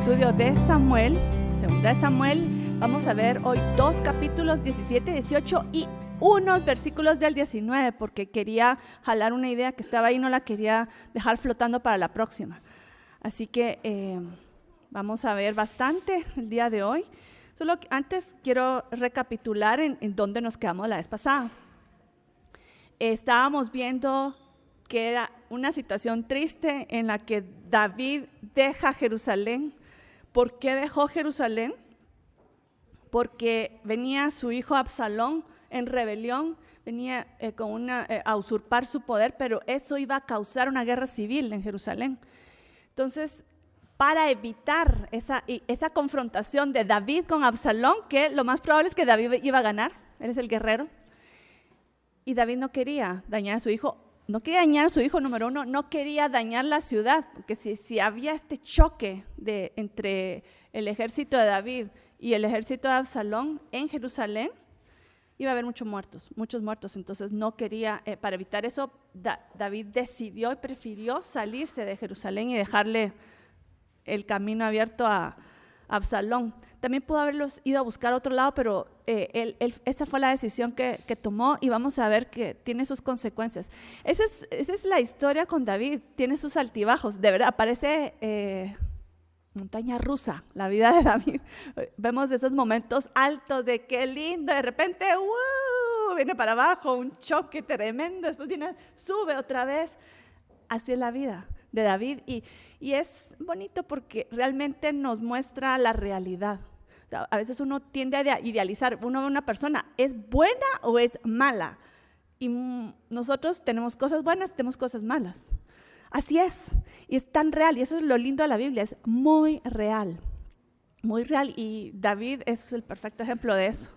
estudio de Samuel, segunda de Samuel. Vamos a ver hoy 2 capítulos, 17, 18 y unos versículos del 19, porque quería jalar una idea que estaba ahí, no la quería dejar flotando para la próxima. Así que vamos a ver bastante el día de hoy. Solo que antes quiero recapitular en dónde nos quedamos la vez pasada. Estábamos viendo que era una situación triste en la que David deja Jerusalén. ¿Por qué dejó Jerusalén? Porque venía su hijo Absalón en rebelión, venía a usurpar su poder, pero eso iba a causar una guerra civil en Jerusalén. Entonces, para evitar esa confrontación de David con Absalón, que lo más probable es que David iba a ganar, él es el guerrero, y David no quería dañar a su hijo. No quería dañar a su hijo, número uno, no quería dañar la ciudad, porque si había este choque entre el ejército de David y el ejército de Absalón en Jerusalén, iba a haber muchos muertos. Entonces no quería, para evitar eso, David decidió y prefirió salirse de Jerusalén y dejarle el camino abierto a Absalón. También pudo haberlos ido a buscar a otro lado, pero esa fue la decisión que tomó, y vamos a ver que tiene sus consecuencias. Esa es la historia con David, tiene sus altibajos, de verdad, parece montaña rusa la vida de David. Vemos esos momentos altos de qué lindo, de repente viene para abajo, un choque tremendo, después sube otra vez. Así es la vida de David, y es bonito porque realmente nos muestra la realidad. A veces uno tiende a idealizar, una persona es buena o es mala, y nosotros tenemos cosas buenas, tenemos cosas malas. Así es, y es tan real, y eso es lo lindo de la Biblia, es muy real, y David es el perfecto ejemplo de eso.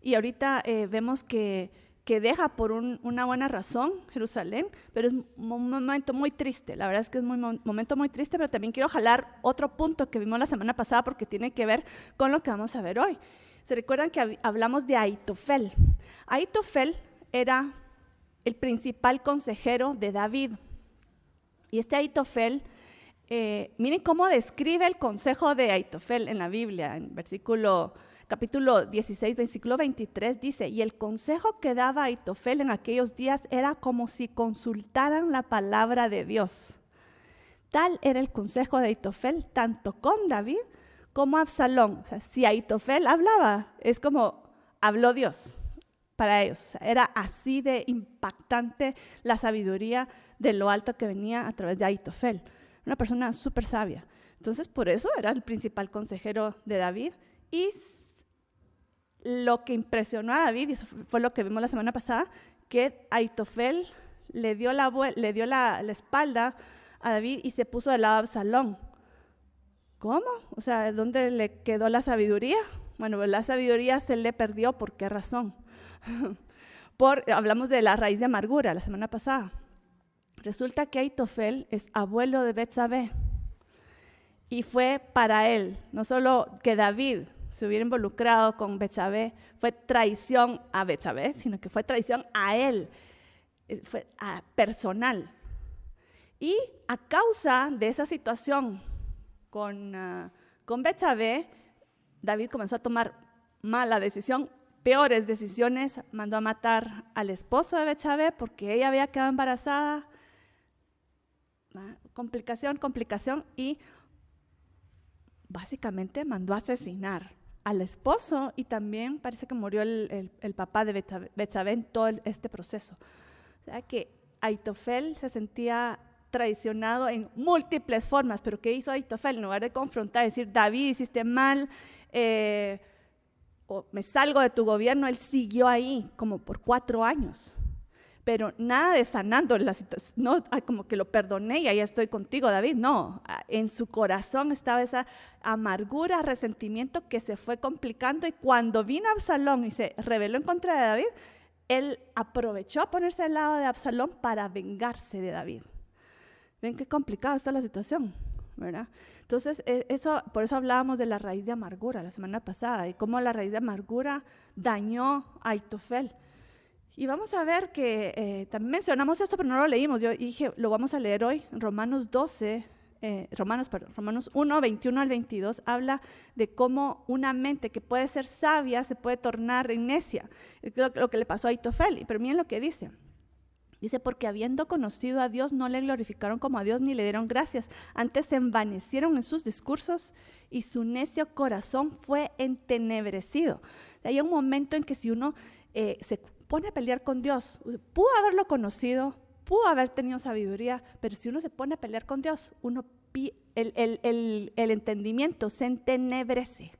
Y ahorita vemos que deja por una buena razón Jerusalén, pero es un momento muy triste. La verdad es que es un momento muy triste, pero también quiero jalar otro punto que vimos la semana pasada porque tiene que ver con lo que vamos a ver hoy. ¿Se recuerdan que hablamos de Ahitofel? Ahitofel era el principal consejero de David. Y este Ahitofel, miren cómo describe el consejo de Ahitofel en la Biblia, en capítulo 16, versículo 23, dice: y el consejo que daba Ahitofel en aquellos días era como si consultaran la palabra de Dios. Tal era el consejo de Ahitofel, tanto con David como Absalón. O sea, si Ahitofel hablaba, es como habló Dios para ellos. O sea, era así de impactante la sabiduría de lo alto que venía a través de Ahitofel. Una persona súper sabia. Entonces, por eso era el principal consejero de David. Y lo que impresionó a David, y eso fue lo que vimos la semana pasada, que Ahitofel le dio la espalda a David y se puso del lado de Absalón. ¿Cómo? O sea, ¿dónde le quedó la sabiduría? Bueno, la sabiduría se le perdió. ¿Por qué razón? Hablamos de la raíz de amargura la semana pasada. Resulta que Ahitofel es abuelo de Betsabé, y fue para él, no solo que David se hubiera involucrado con Betsabé, fue traición a Betsabé, sino que fue traición a él, fue personal. Y a causa de esa situación con Betsabé, David comenzó a tomar mala decisión, peores decisiones. Mandó a matar al esposo de Betsabé porque ella había quedado embarazada. Complicación, y básicamente mandó a asesinar al esposo, y también parece que murió el papá de Betsabé en todo este proceso. O sea que Ahitofel se sentía traicionado en múltiples formas. Pero ¿qué hizo Ahitofel? En lugar de confrontar, decir: David, hiciste mal, o me salgo de tu gobierno, él siguió ahí como por 4 años. Pero nada de sanando la situación, no, como que lo perdoné y ahí estoy contigo, David. No, en su corazón estaba esa amargura, resentimiento que se fue complicando, y cuando vino Absalón y se rebeló en contra de David, él aprovechó a ponerse al lado de Absalón para vengarse de David. ¿Ven qué complicada está la situación? ¿Verdad? Entonces, por eso hablábamos de la raíz de amargura la semana pasada, y cómo la raíz de amargura dañó a Ahitofel. Y vamos a ver que también mencionamos esto, pero no lo leímos. Yo dije, lo vamos a leer hoy, en Romanos 12, Romanos 1, 21 al 22, habla de cómo una mente que puede ser sabia se puede tornar en necia. Es lo que le pasó a Ahitofel, pero miren lo que dice. Dice, porque habiendo conocido a Dios, no le glorificaron como a Dios ni le dieron gracias. Antes se envanecieron en sus discursos y su necio corazón fue entenebrecido. Hay un momento en que si uno se pone a pelear con Dios, pudo haberlo conocido, pudo haber tenido sabiduría, pero si uno se pone a pelear con Dios, el entendimiento se entenebrece.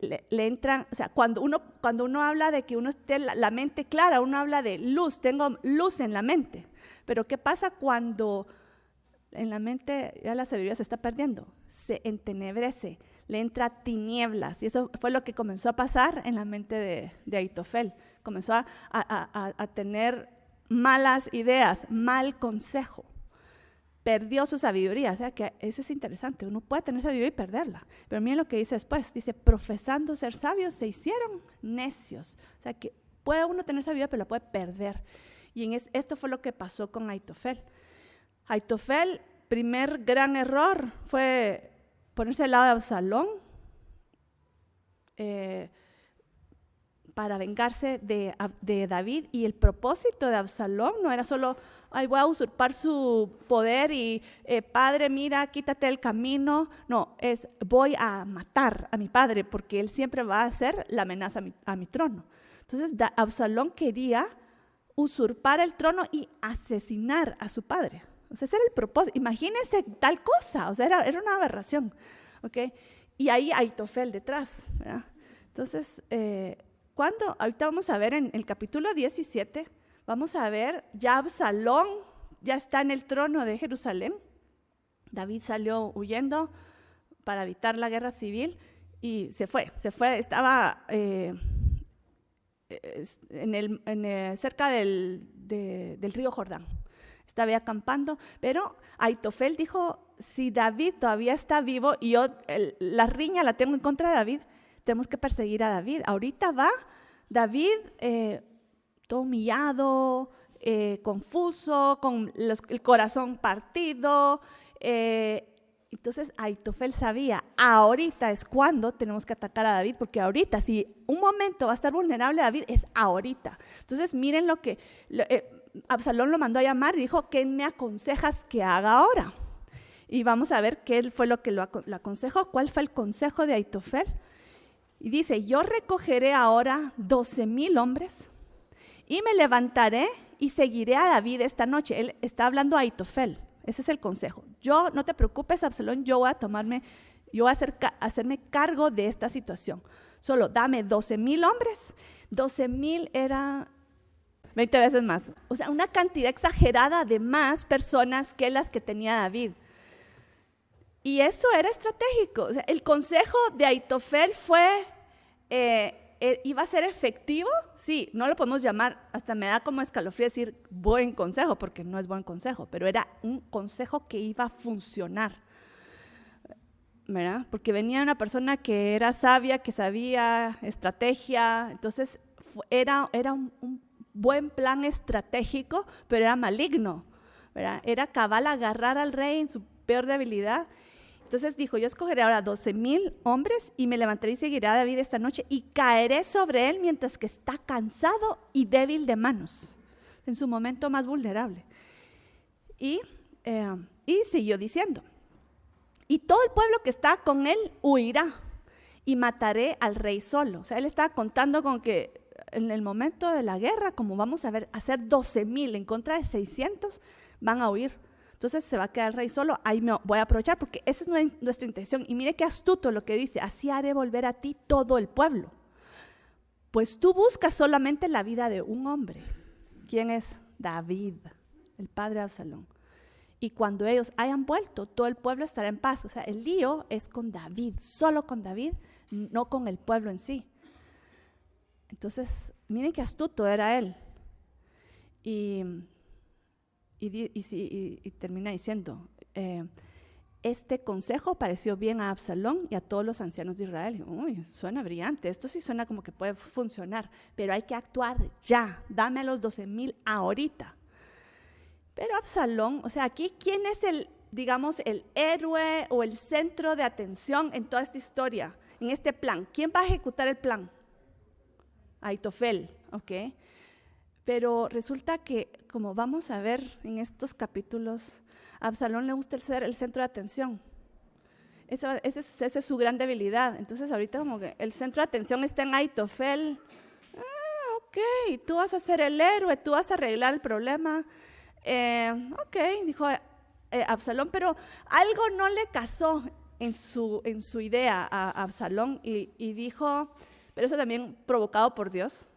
Le entran, o sea, cuando uno habla de que uno esté la mente clara, uno habla de luz, tengo luz en la mente. Pero ¿qué pasa cuando en la mente ya la sabiduría se está perdiendo? Se entenebrece, le entra tinieblas. Y eso fue lo que comenzó a pasar en la mente de Ahitofel. Comenzó a tener malas ideas, mal consejo. Perdió su sabiduría, o sea que eso es interesante, uno puede tener sabiduría y perderla, pero miren lo que dice después, dice, profesando ser sabios, se hicieron necios, o sea que puede uno tener sabiduría, pero la puede perder, y esto fue lo que pasó con Ahitofel. Ahitofel, primer gran error fue ponerse al lado de Absalón, para vengarse de David, y el propósito de Absalón no era solo, ay, voy a usurpar su poder y padre, mira, quítate del camino, no, es voy a matar a mi padre porque él siempre va a ser la amenaza a mi trono. Entonces Absalón quería usurpar el trono y asesinar a su padre. O sea, ese era el propósito. Imagínense tal cosa, o sea, era una aberración, ¿ok? Y ahí Ahitofel detrás, ¿verdad? Entonces, ahorita vamos a ver en el capítulo 17, vamos a ver ya Absalón ya está en el trono de Jerusalén. David salió huyendo para evitar la guerra civil y se fue, estaba cerca del río Jordán, estaba acampando, pero Ahitofel dijo, si David todavía está vivo y yo la riña la tengo en contra de David, tenemos que perseguir a David. Ahorita va David todo humillado, confuso, con el corazón partido. Entonces Ahitofel sabía, ahorita es cuando tenemos que atacar a David, porque ahorita, si un momento va a estar vulnerable David, es ahorita. Entonces miren lo que Absalón lo mandó a llamar y dijo, ¿qué me aconsejas que haga ahora? Y vamos a ver qué fue lo que lo aconsejó, cuál fue el consejo de Ahitofel. Y dice, yo recogeré ahora 12,000 hombres y me levantaré y seguiré a David esta noche. Él está hablando a Ahitofel, ese es el consejo. No te preocupes, Absalón, yo voy a hacerme cargo de esta situación. Solo dame 12,000 hombres. 12,000 era 20 veces más. O sea, una cantidad exagerada de más personas que las que tenía David. Y eso era estratégico. O sea, el consejo de Ahitofel ¿iba a ser efectivo? Sí, no lo podemos llamar, hasta me da como escalofrío decir buen consejo, porque no es buen consejo, pero era un consejo que iba a funcionar, ¿verdad? Porque venía una persona que era sabia, que sabía estrategia, entonces era un buen plan estratégico, pero era maligno, ¿verdad? Era cabal agarrar al rey en su peor debilidad. Entonces dijo, yo escogeré ahora 12,000 hombres y me levantaré y seguiré a David esta noche y caeré sobre él mientras que está cansado y débil de manos, en su momento más vulnerable. Y siguió diciendo, y todo el pueblo que está con él huirá y mataré al rey solo. O sea, él estaba contando con que en el momento de la guerra, como vamos a ver, hacer 12,000 en contra de 600, van a huir. Entonces se va a quedar el rey solo, ahí me voy a aprovechar porque esa es nuestra intención. Y mire qué astuto lo que dice, así haré volver a ti todo el pueblo. Pues tú buscas solamente la vida de un hombre. ¿Quién es? David, el padre de Absalón. Y cuando ellos hayan vuelto, todo el pueblo estará en paz. O sea, el lío es con David, solo con David, no con el pueblo en sí. Entonces, miren qué astuto era él. Y termina diciendo, este consejo pareció bien a Absalón y a todos los ancianos de Israel. Uy, suena brillante, esto sí suena como que puede funcionar, pero hay que actuar ya, dame a los 12,000 ahorita. Pero Absalón, o sea, aquí, ¿quién es digamos, el héroe o el centro de atención en toda esta historia, en este plan. ¿Quién va a ejecutar el plan? Ahitofel, ¿ok? Pero resulta que, como vamos a ver en estos capítulos, a Absalón le gusta ser el centro de atención. Esa es su gran debilidad. Entonces ahorita como que el centro de atención está en Ahitofel. Ok, tú vas a ser el héroe, tú vas a arreglar el problema. Ok, dijo Absalón, pero algo no le casó en su idea a Absalón y dijo, pero eso también provocado por Dios.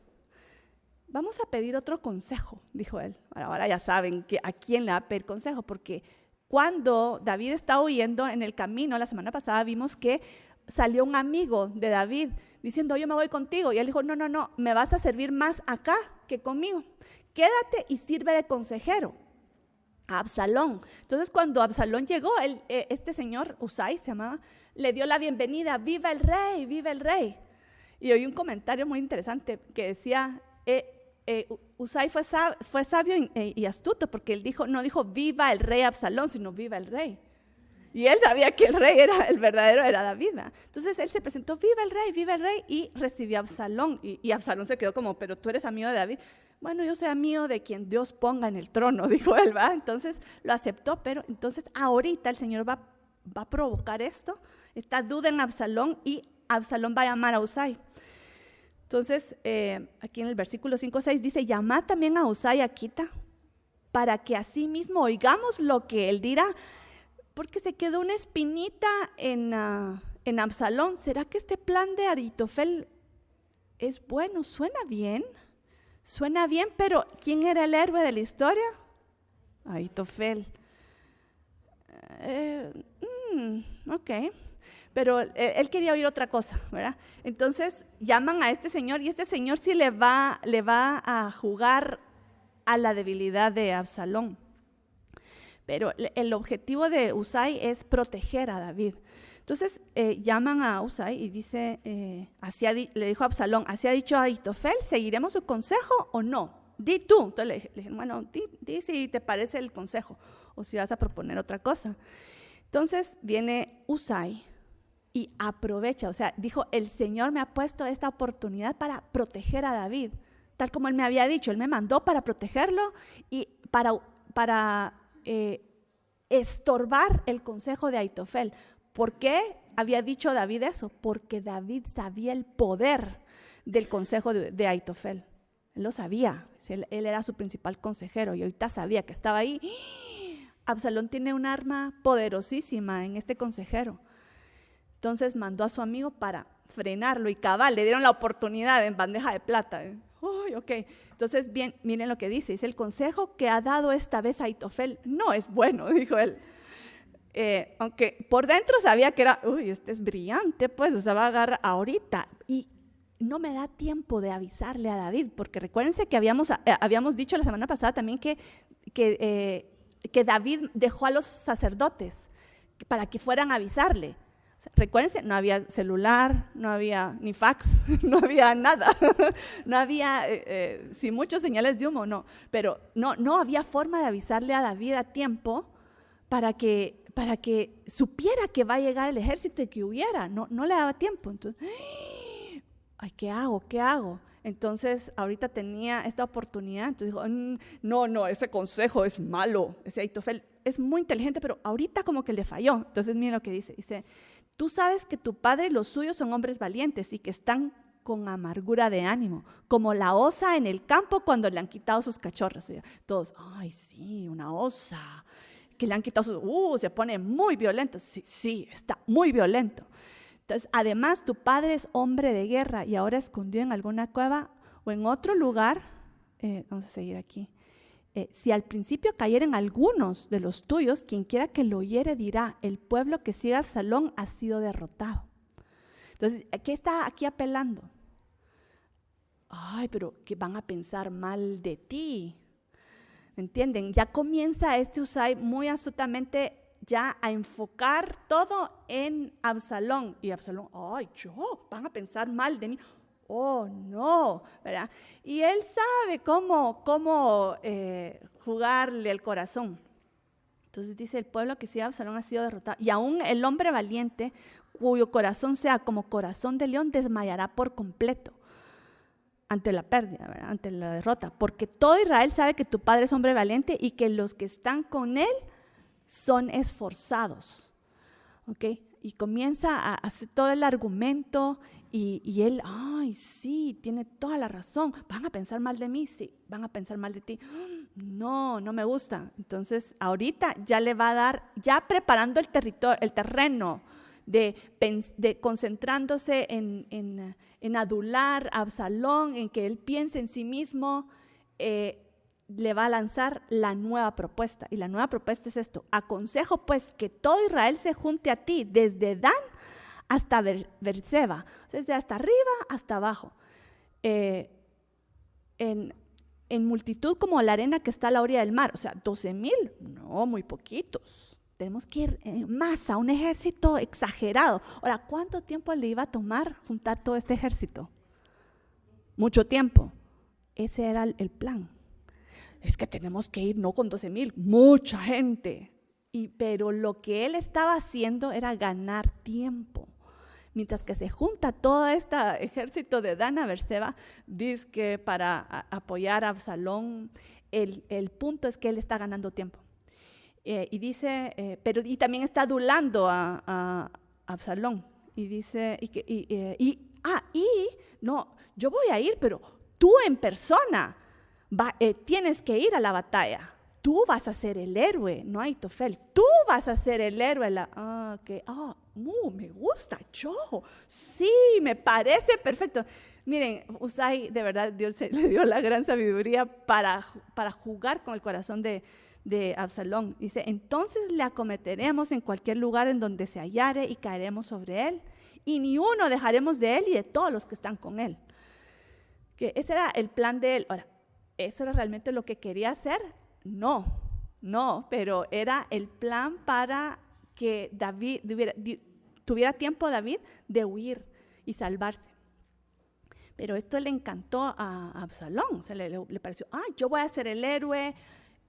Vamos a pedir otro consejo, dijo él. Ahora ya saben que a quién le va a pedir consejo, porque cuando David estaba huyendo en el camino, la semana pasada vimos que salió un amigo de David diciendo, yo me voy contigo. Y él dijo, no, me vas a servir más acá que conmigo. Quédate y sirve de consejero a Absalón. Entonces cuando Absalón llegó, este señor, Usai se llamaba, le dio la bienvenida, viva el rey, viva el rey. Y oí un comentario muy interesante que decía, Usai fue sabio y astuto, porque él no dijo viva el rey Absalón, sino viva el rey. Y él sabía que el verdadero era David. Entonces él se presentó, viva el rey, y recibió a Absalón. Y Absalón se quedó como, pero tú eres amigo de David. Bueno, yo soy amigo de quien Dios ponga en el trono, dijo él, ¿va? Entonces lo aceptó, pero entonces ahorita el Señor va a provocar esto, esta duda en Absalón, y Absalón va a llamar a Usai. Entonces, aquí en el versículo 5-6 dice, llamad también a Usai Achita, para que así mismo oigamos lo que él dirá, porque se quedó una espinita en Absalón. ¿Será que este plan de Ahitofel es bueno? Suena bien, pero ¿quién era el héroe de la historia? Ahitofel. Ok. Pero él quería oír otra cosa, ¿verdad? Entonces llaman a este señor y este señor sí le va a jugar a la debilidad de Absalón. Pero el objetivo de Usai es proteger a David. Entonces llaman a Usai y dice, le dijo a Absalón, ¿así ha dicho Ahitofel? ¿Seguiremos su consejo o no? Di tú. Entonces le dijeron, bueno, di si te parece el consejo o si vas a proponer otra cosa. Entonces viene Usai y aprovecha, o sea, dijo, el Señor me ha puesto esta oportunidad para proteger a David, tal como él me había dicho, él me mandó para protegerlo y para estorbar el consejo de Ahitofel. ¿Por qué había dicho David eso? Porque David sabía el poder del consejo de Ahitofel. Él lo sabía, él era su principal consejero y ahorita sabía que estaba ahí. Absalón tiene un arma poderosísima en este consejero. Entonces mandó a su amigo para frenarlo y cabal, le dieron la oportunidad en bandeja de plata. Uy, ok. Entonces, bien, miren lo que dice. El consejo que ha dado esta vez Ahitofel no es bueno, dijo él. Aunque por dentro sabía que era, este es brillante, pues, o sea, va a agarrar ahorita. Y no me da tiempo de avisarle a David, porque recuérdense que habíamos dicho la semana pasada también que David dejó a los sacerdotes para que fueran a avisarle. Recuérdense, no había celular, no había ni fax, no había nada, no había, sí, muchos señales de humo, no, pero no había forma de avisarle a David a tiempo para que supiera que va a llegar el ejército y que hubiera, no le daba tiempo. Entonces, ay, ¿qué hago? Entonces, ahorita tenía esta oportunidad, entonces dijo, no, ese consejo es malo, ese Ahitofel es muy inteligente, pero ahorita como que le falló. Entonces, miren lo que dice, tú sabes que tu padre y los suyos son hombres valientes y que están con amargura de ánimo, como la osa en el campo cuando le han quitado sus cachorros. Todos, ay, sí, una osa, que le han quitado se pone muy violento. Sí, está muy violento. Entonces, además, tu padre es hombre de guerra y ahora escondido en alguna cueva o en otro lugar. Vamos a seguir aquí. Si al principio cayeren algunos de los tuyos, quien quiera que lo oyere dirá, el pueblo que sigue a Absalón ha sido derrotado. Entonces, ¿qué está aquí apelando? Ay, pero que van a pensar mal de ti. ¿Me entienden? Ya comienza Usai muy astutamente ya a enfocar todo en Absalón. Y Absalón, ay, van a pensar mal de mí. Oh, no, ¿verdad? Y él sabe cómo jugarle el corazón. Entonces dice, el pueblo que sigue a Absalón ha sido derrotado. Y aún el hombre valiente, cuyo corazón sea como corazón de león, desmayará por completo ante la pérdida, ¿verdad? Ante la derrota. Porque todo Israel sabe que tu padre es hombre valiente y que los que están con él son esforzados. ¿Ok? Y comienza a hacer todo el argumento y él, ay, sí, tiene toda la razón. ¿Van a pensar mal de mí? Sí. ¿Van a pensar mal de ti? No, no me gusta. Entonces, ahorita ya le va a dar, ya preparando el territorio, el terreno, de concentrándose en adular a Absalón, en que él piense en sí mismo, le va a lanzar la nueva propuesta. Y la nueva propuesta es esto: aconsejo pues que todo Israel se junte a ti, desde Dan hasta Beerseba, o sea, desde hasta arriba hasta abajo, en multitud como la arena que está a la orilla del mar. O sea, 12,000, no, muy poquitos. Tenemos que ir en masa, un ejército exagerado. Ahora, ¿cuánto tiempo le iba a tomar juntar todo este ejército? Mucho tiempo. Ese era el plan. Es que tenemos que ir no con 12,000, mucha gente. Pero lo que él estaba haciendo era ganar tiempo. Mientras que se junta todo este ejército de Dan a Beerseba, dice que para apoyar a Absalón, el punto es que él está ganando tiempo. Y dice, y también está adulando a Absalón. Y dice, no, yo voy a ir, pero tú en persona tienes que ir a la batalla. Tú vas a ser el héroe, no Aitofel. Tú vas a ser el héroe. Me gusta, sí, me parece perfecto. Miren, Usai, de verdad, Dios le dio la gran sabiduría para jugar con el corazón de Absalón. Dice, entonces le acometeremos en cualquier lugar en donde se hallare y caeremos sobre él, y ni uno dejaremos de él y de todos los que están con él. Que ese era el plan de él. Ahora, ¿eso era realmente lo que quería hacer? No, pero era el plan para que David tuviera tiempo David de huir y salvarse. Pero esto le encantó a Absalón. O sea, le pareció, yo voy a ser el héroe,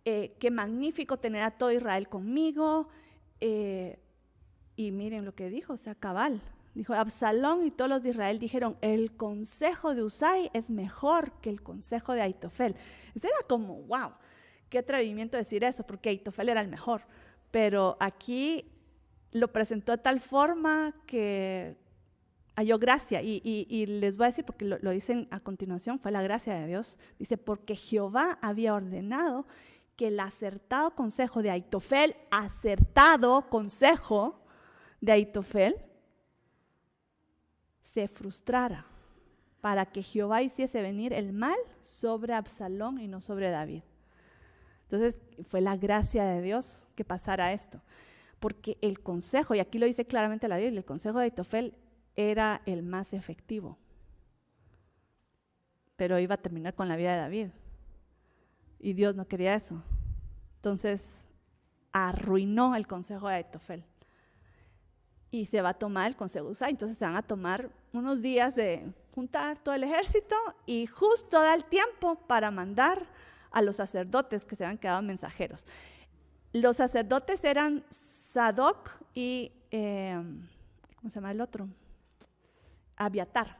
qué magnífico tener a todo Israel conmigo. Y miren lo que dijo, o sea, cabal. Dijo, Absalón y todos los de Israel dijeron, el consejo de Usai es mejor que el consejo de Aitofel. Eso era como, wow, qué atrevimiento decir eso, porque Aitofel era el mejor. Pero aquí lo presentó de tal forma que halló gracia. Y les voy a decir, porque lo dicen a continuación, fue la gracia de Dios. Dice, porque Jehová había ordenado que el acertado consejo de Aitofel, se frustrara, para que Jehová hiciese venir el mal sobre Absalón y no sobre David. Entonces fue la gracia de Dios que pasara esto, porque el consejo, y aquí lo dice claramente la Biblia, el consejo de Aitofel era el más efectivo, pero iba a terminar con la vida de David, y Dios no quería eso. Entonces arruinó el consejo de Aitofel. Y se va a tomar el consejo de Usai. Entonces se van a tomar unos días de juntar todo el ejército y justo da el tiempo para mandar a los sacerdotes que se habían quedado mensajeros. Los sacerdotes eran Sadoc y, ¿cómo se llama el otro? Abiatar,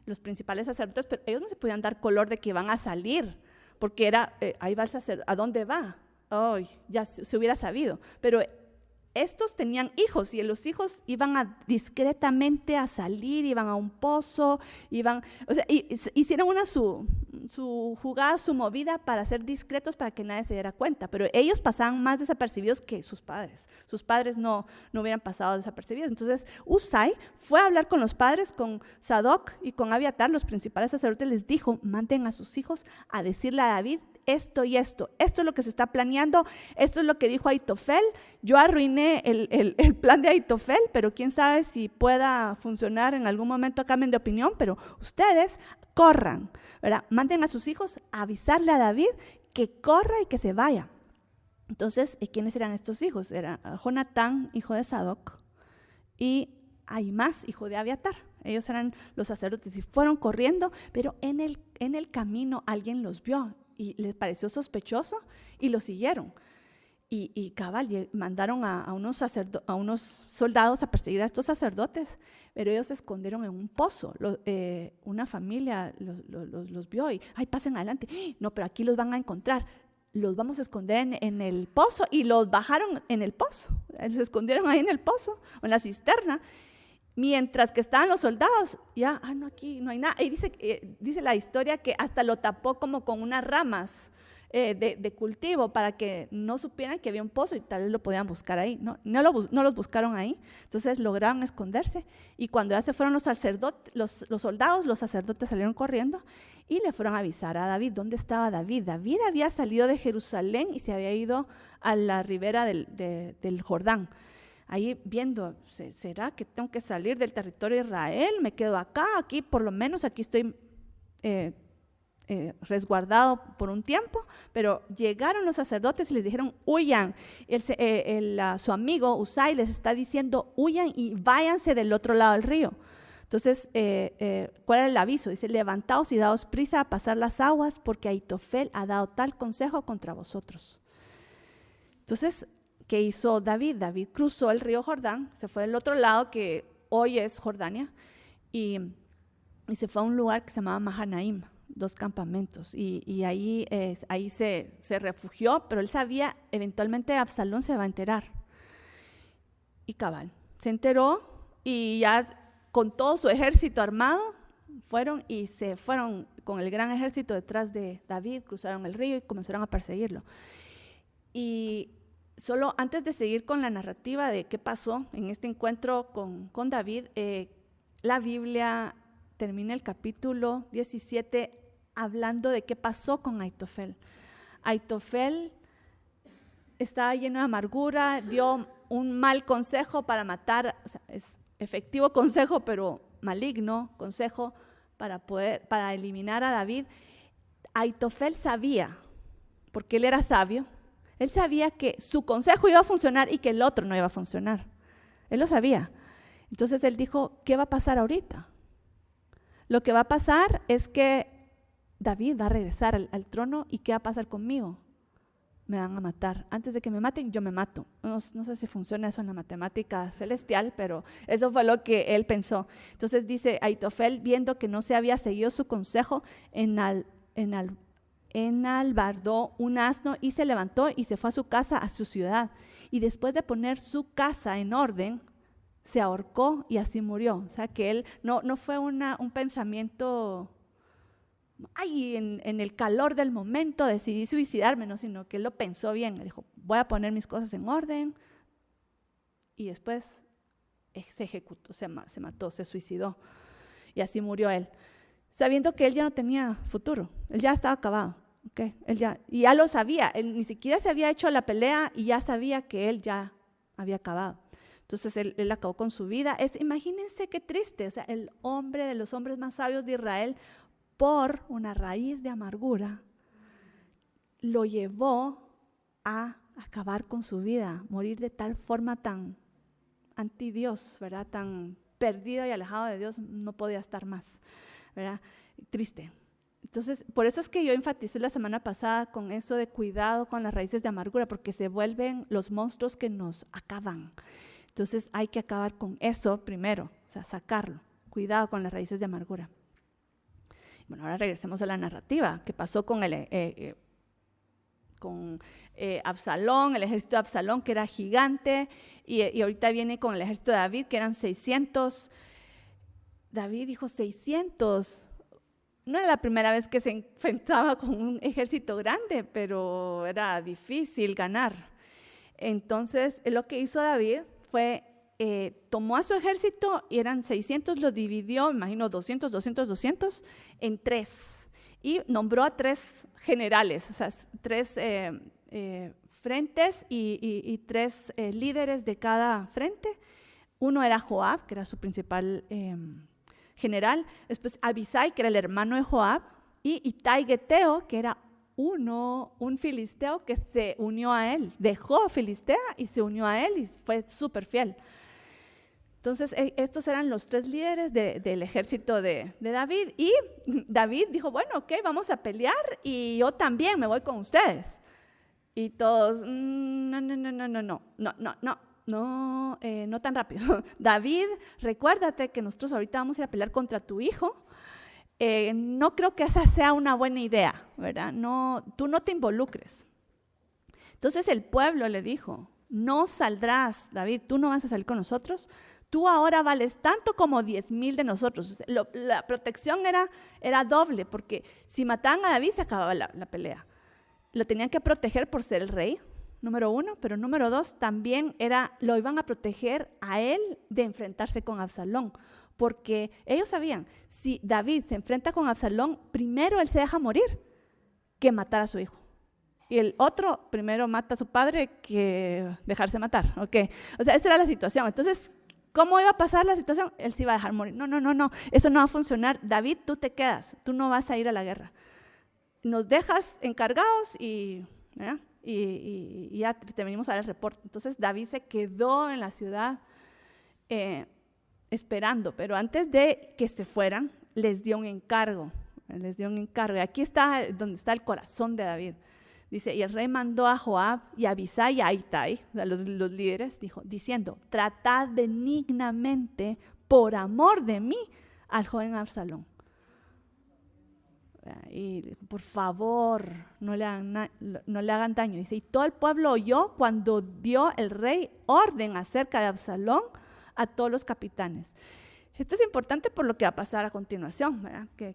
los principales sacerdotes, pero ellos no se podían dar color de que iban a salir, porque era, ahí va el sacerdote, ¿a dónde va? Ya se hubiera sabido, pero estos tenían hijos y los hijos iban discretamente a salir, iban a un pozo, hicieron su jugada, su movida para ser discretos, para que nadie se diera cuenta, pero ellos pasaban más desapercibidos que sus padres. Sus padres no hubieran pasado desapercibidos. Entonces Usai fue a hablar con los padres, con Sadoc y con Abiatar, los principales sacerdotes, les dijo, manden a sus hijos a decirle a David esto y esto es lo que se está planeando, esto es lo que dijo Aitofel, yo arruiné el plan de Aitofel, pero quién sabe si pueda funcionar en algún momento, cambien de opinión, pero ustedes corran, ¿verdad? Manden a sus hijos a avisarle a David que corra y que se vaya. Entonces, ¿quiénes eran estos hijos? Era Jonatán, hijo de Sadoc, y Ahimás, hijo de Abiatar. Ellos eran los sacerdotes y fueron corriendo, pero en el camino alguien los vio y les pareció sospechoso y lo siguieron. Y cabal, mandaron a unos soldados a perseguir a estos sacerdotes, pero ellos se escondieron en un pozo. Una familia los vio y, ay, pasen adelante. No, pero aquí los van a encontrar. Los vamos a esconder en el pozo, y los bajaron en el pozo. Se escondieron ahí en el pozo, o en la cisterna. Mientras que estaban los soldados, ya, no, aquí no hay nada. Y dice la historia que hasta lo tapó como con unas ramas de cultivo para que no supieran que había un pozo y tal vez lo podían buscar ahí. No los buscaron ahí, entonces lograron esconderse. Y cuando ya se fueron los soldados, los sacerdotes salieron corriendo y le fueron a avisar a David. ¿Dónde estaba David? David había salido de Jerusalén y se había ido a la ribera del Jordán. Ahí viendo, ¿será que tengo que salir del territorio de Israel? ¿Me quedo acá? Aquí, por lo menos, aquí estoy resguardado por un tiempo. Pero llegaron los sacerdotes y les dijeron, huyan. Su amigo Usai les está diciendo, huyan y váyanse del otro lado del río. Entonces, ¿cuál era el aviso? Dice, levantaos y daos prisa a pasar las aguas, porque Ahitofel ha dado tal consejo contra vosotros. Entonces, ¿qué hizo David? David cruzó el río Jordán, se fue del otro lado, que hoy es Jordania, y se fue a un lugar que se llamaba Mahanaim, 2 campamentos, y ahí se refugió, pero él sabía, eventualmente Absalón se va a enterar. Y cabal, se enteró, y ya con todo su ejército armado, se fueron con el gran ejército detrás de David, cruzaron el río y comenzaron a perseguirlo. Y solo antes de seguir con la narrativa de qué pasó en este encuentro con David, la Biblia termina el capítulo 17 hablando de qué pasó con Ahitofel. Ahitofel estaba lleno de amargura, dio un mal consejo para matar, o sea, es efectivo consejo, pero maligno consejo para eliminar a David. Ahitofel sabía, porque él era sabio, él sabía que su consejo iba a funcionar y que el otro no iba a funcionar. Él lo sabía. Entonces él dijo, ¿qué va a pasar ahorita? Lo que va a pasar es que David va a regresar al trono, y ¿qué va a pasar conmigo? Me van a matar. Antes de que me maten, yo me mato. No sé si funciona eso en la matemática celestial, pero eso fue lo que él pensó. Entonces dice Ahitofel, viendo que no se había seguido su consejo, enalbardó un asno y se levantó y se fue a su casa, a su ciudad. Y después de poner su casa en orden, se ahorcó y así murió. O sea que él no fue un pensamiento, ay, en el calor del momento decidí suicidarme, no, sino que él lo pensó bien. Le dijo, voy a poner mis cosas en orden, y después se ejecutó, se mató, se suicidó, y así murió él, sabiendo que él ya no tenía futuro, él ya estaba acabado. Okay, y ya lo sabía, él ni siquiera se había hecho la pelea y ya sabía que él ya había acabado. Entonces él acabó con su vida. Imagínense qué triste, o sea, el hombre de los hombres más sabios de Israel, por una raíz de amargura, lo llevó a acabar con su vida, morir de tal forma tan anti Dios, ¿verdad? Tan perdido y alejado de Dios, no podía estar más, ¿verdad? Triste. Entonces, por eso es que yo enfaticé la semana pasada con eso de cuidado con las raíces de amargura, porque se vuelven los monstruos que nos acaban. Entonces, hay que acabar con eso primero, o sea, sacarlo. Cuidado con las raíces de amargura. Bueno, ahora regresemos a la narrativa. ¿Qué pasó con Absalón, el ejército de Absalón, que era gigante, y ahorita viene con el ejército de David, que eran 600. David dijo 600. No era la primera vez que se enfrentaba con un ejército grande, pero era difícil ganar. Entonces, lo que hizo David fue, tomó a su ejército, y eran 600, lo dividió, imagino 200, en 3. Y nombró a 3 generales, o sea, 3 frentes y 3 líderes de cada frente. Uno era Joab, que era su principal general, después Abisai, que era el hermano de Joab, y Itai Geteo, que era un filisteo que se unió a él, dejó Filistea y se unió a él y fue súper fiel. Entonces, estos eran los 3 líderes del ejército de David, y David dijo, bueno, ok, vamos a pelear y yo también me voy con ustedes. Y todos, no tan rápido. David, recuérdate que nosotros ahorita vamos a ir a pelear contra tu hijo. No creo que esa sea una buena idea, ¿verdad? No, tú no te involucres. Entonces el pueblo le dijo, no saldrás, David, tú no vas a salir con nosotros. Tú ahora vales tanto como 10,000 de nosotros. La protección era doble, porque si mataban a David se acababa la pelea. Lo tenían que proteger por ser el rey, número 1, pero número 2, también lo iban a proteger a él de enfrentarse con Absalón, porque ellos sabían, si David se enfrenta con Absalón, primero él se deja morir que matar a su hijo. Y el otro primero mata a su padre que dejarse matar. ¿Okay? O sea, esa era la situación. Entonces, ¿cómo iba a pasar la situación? Él se iba a dejar morir. No, eso no va a funcionar. David, tú te quedas, tú no vas a ir a la guerra. Nos dejas encargados y ya te venimos a dar el reporte. Entonces David se quedó en la ciudad esperando, pero antes de que se fueran, les dio un encargo. Y aquí está donde está el corazón de David. Dice, y el rey mandó a Joab y a Abisai y a Itai, o sea, los líderes, diciendo, tratad benignamente por amor de mí al joven Absalón. Y por favor, no le hagan daño. Dice, y todo el pueblo oyó cuando dio el rey orden acerca de Absalón a todos los capitanes. Esto es importante por lo que va a pasar a continuación, ¿verdad? Que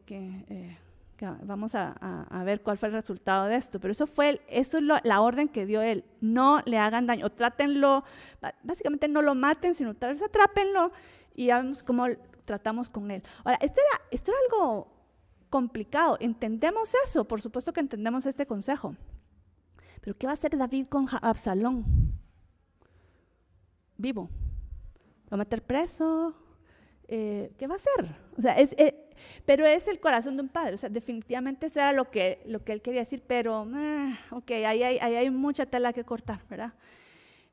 vamos a ver cuál fue el resultado de esto, pero eso es la orden que dio él. No le hagan daño, o trátenlo, básicamente no lo maten, sino tal vez atrápenlo y ya vemos cómo tratamos con él. Ahora, esto era algo complicado. ¿Entendemos eso? Por supuesto que entendemos este consejo. Pero ¿qué va a hacer David con Absalón? Vivo. ¿Lo va a meter preso? ¿Qué va a hacer? O sea, pero es el corazón de un padre. O sea, definitivamente eso era lo que él quería decir, pero ahí hay mucha tela que cortar, ¿verdad?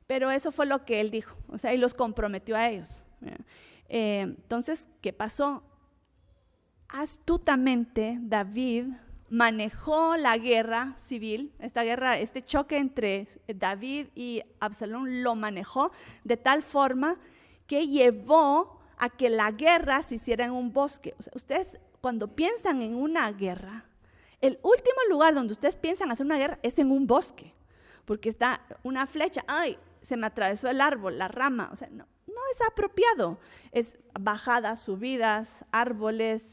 Pero eso fue lo que él dijo. O sea, y los comprometió a ellos. Entonces, ¿qué pasó? Astutamente David manejó la guerra civil, este choque entre David y Absalón lo manejó de tal forma que llevó a que la guerra se hiciera en un bosque. O sea, ustedes cuando piensan en una guerra, el último lugar donde ustedes piensan hacer una guerra es en un bosque, porque está una flecha, ¡ay! Se me atravesó el árbol, la rama, o sea, no es apropiado, es bajadas, subidas, árboles.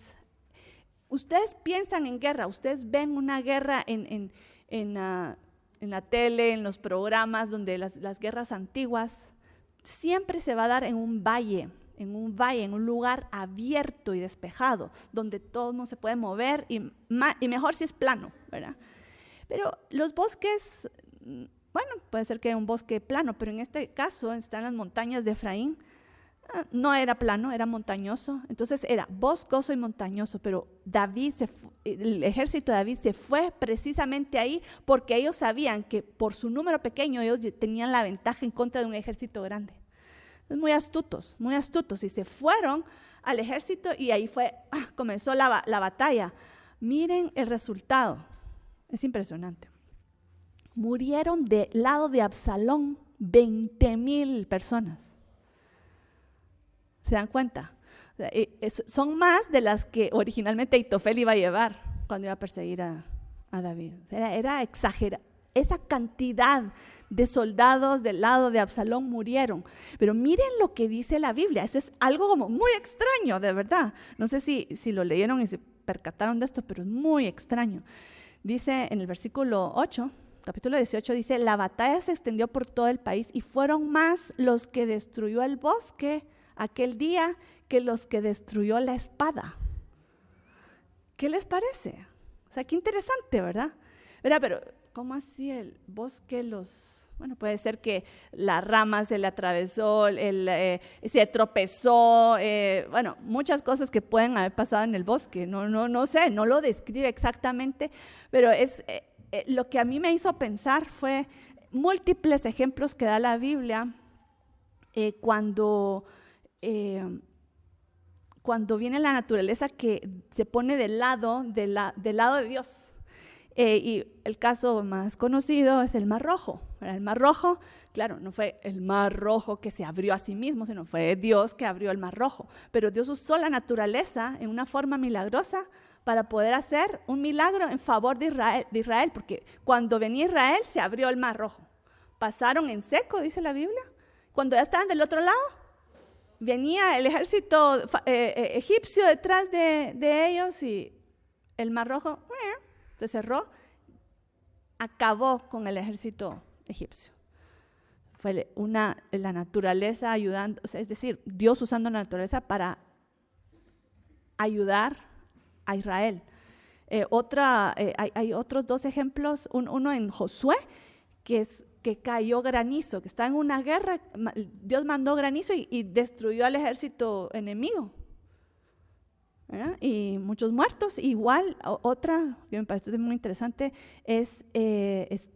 Ustedes piensan en guerra, ustedes ven una guerra en la tele, en los programas donde las guerras antiguas, siempre se va a dar en un valle, en un lugar abierto y despejado, donde todo no se puede mover y mejor si es plano, ¿verdad? Pero los bosques, bueno, puede ser que haya un bosque plano, pero en este caso están las montañas de Efraín. No era plano, era montañoso, entonces era boscoso y montañoso, pero el ejército de David se fue precisamente ahí porque ellos sabían que por su número pequeño ellos tenían la ventaja en contra de un ejército grande. Entonces, muy astutos, y se fueron al ejército y ahí comenzó la batalla. Miren el resultado, es impresionante. Murieron del lado de Absalón 20,000 personas. ¿Se dan cuenta? O sea, son más de las que originalmente Ahitofel iba a llevar cuando iba a perseguir a David. Era exagerado. Esa cantidad de soldados del lado de Absalón murieron. Pero miren lo que dice la Biblia. Eso es algo como muy extraño, de verdad. No sé si lo leyeron y se percataron de esto, pero es muy extraño. Dice en el versículo 8, capítulo 18, dice, la batalla se extendió por todo el país y fueron más los que destruyó el bosque aquel día que los que destruyó la espada. ¿Qué les parece? O sea, qué interesante, ¿verdad? Pero, ¿cómo así el bosque bueno, puede ser que la rama se le atravesó, se tropezó, bueno, muchas cosas que pueden haber pasado en el bosque, no sé, no lo describe exactamente, pero lo que a mí me hizo pensar fue múltiples ejemplos que da la Biblia cuando viene la naturaleza que se pone del lado de Dios. Y el caso más conocido es el Mar Rojo. El Mar Rojo, claro, no fue el Mar Rojo que se abrió a sí mismo, sino fue Dios que abrió el Mar Rojo. Pero Dios usó la naturaleza en una forma milagrosa para poder hacer un milagro en favor de Israel, porque cuando venía Israel se abrió el Mar Rojo. Pasaron en seco, dice la Biblia. Cuando ya estaban del otro lado, venía el ejército egipcio detrás de ellos y el Mar Rojo se cerró, acabó con el ejército egipcio. Fue la naturaleza ayudando, o sea, es decir, Dios usando la naturaleza para ayudar a Israel. Hay otros dos ejemplos, uno en Josué, que cayó granizo, que está en una guerra, Dios mandó granizo y destruyó al ejército enemigo, ¿verdad? Y muchos muertos. Igual, otra que me parece muy interesante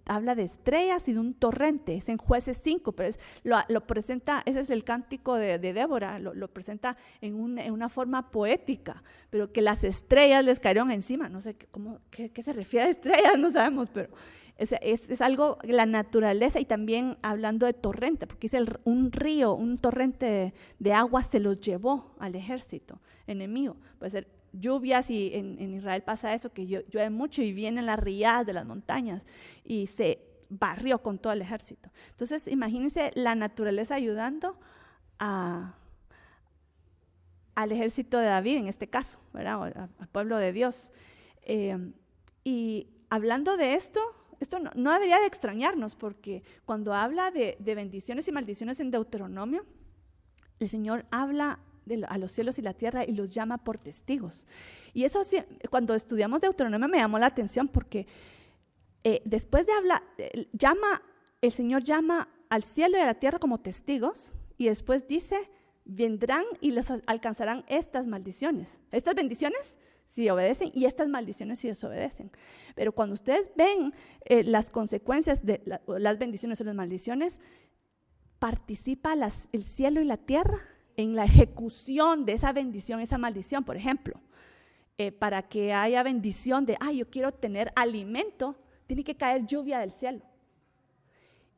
habla de estrellas y de un torrente, es en Jueces 5, pero lo presenta, ese es el cántico de Débora, lo presenta en una forma poética, pero que las estrellas les cayeron encima, no sé qué se refiere a estrellas, no sabemos, pero es algo, la naturaleza. Y también hablando de torrente, porque es un río, un torrente de agua se los llevó al ejército enemigo. Puede ser lluvias, y en Israel pasa eso, que llueve mucho y vienen las riadas de las montañas y se barrió con todo el ejército. Entonces imagínense la naturaleza ayudando al ejército de David en este caso, ¿verdad? Al pueblo de Dios. Y hablando de esto no debería de extrañarnos, porque cuando habla de bendiciones y maldiciones en Deuteronomio, el Señor habla a los cielos y la tierra y los llama por testigos. Y eso sí, cuando estudiamos Deuteronomio me llamó la atención, porque después de hablar, el Señor llama al cielo y a la tierra como testigos, y después dice, vendrán y los alcanzarán estas maldiciones, estas bendiciones si obedecen, y estas maldiciones si desobedecen. Pero cuando ustedes ven las consecuencias de las bendiciones o las maldiciones, participa el cielo y la tierra en la ejecución de esa bendición, esa maldición. Por ejemplo, para que haya bendición yo quiero tener alimento, tiene que caer lluvia del cielo.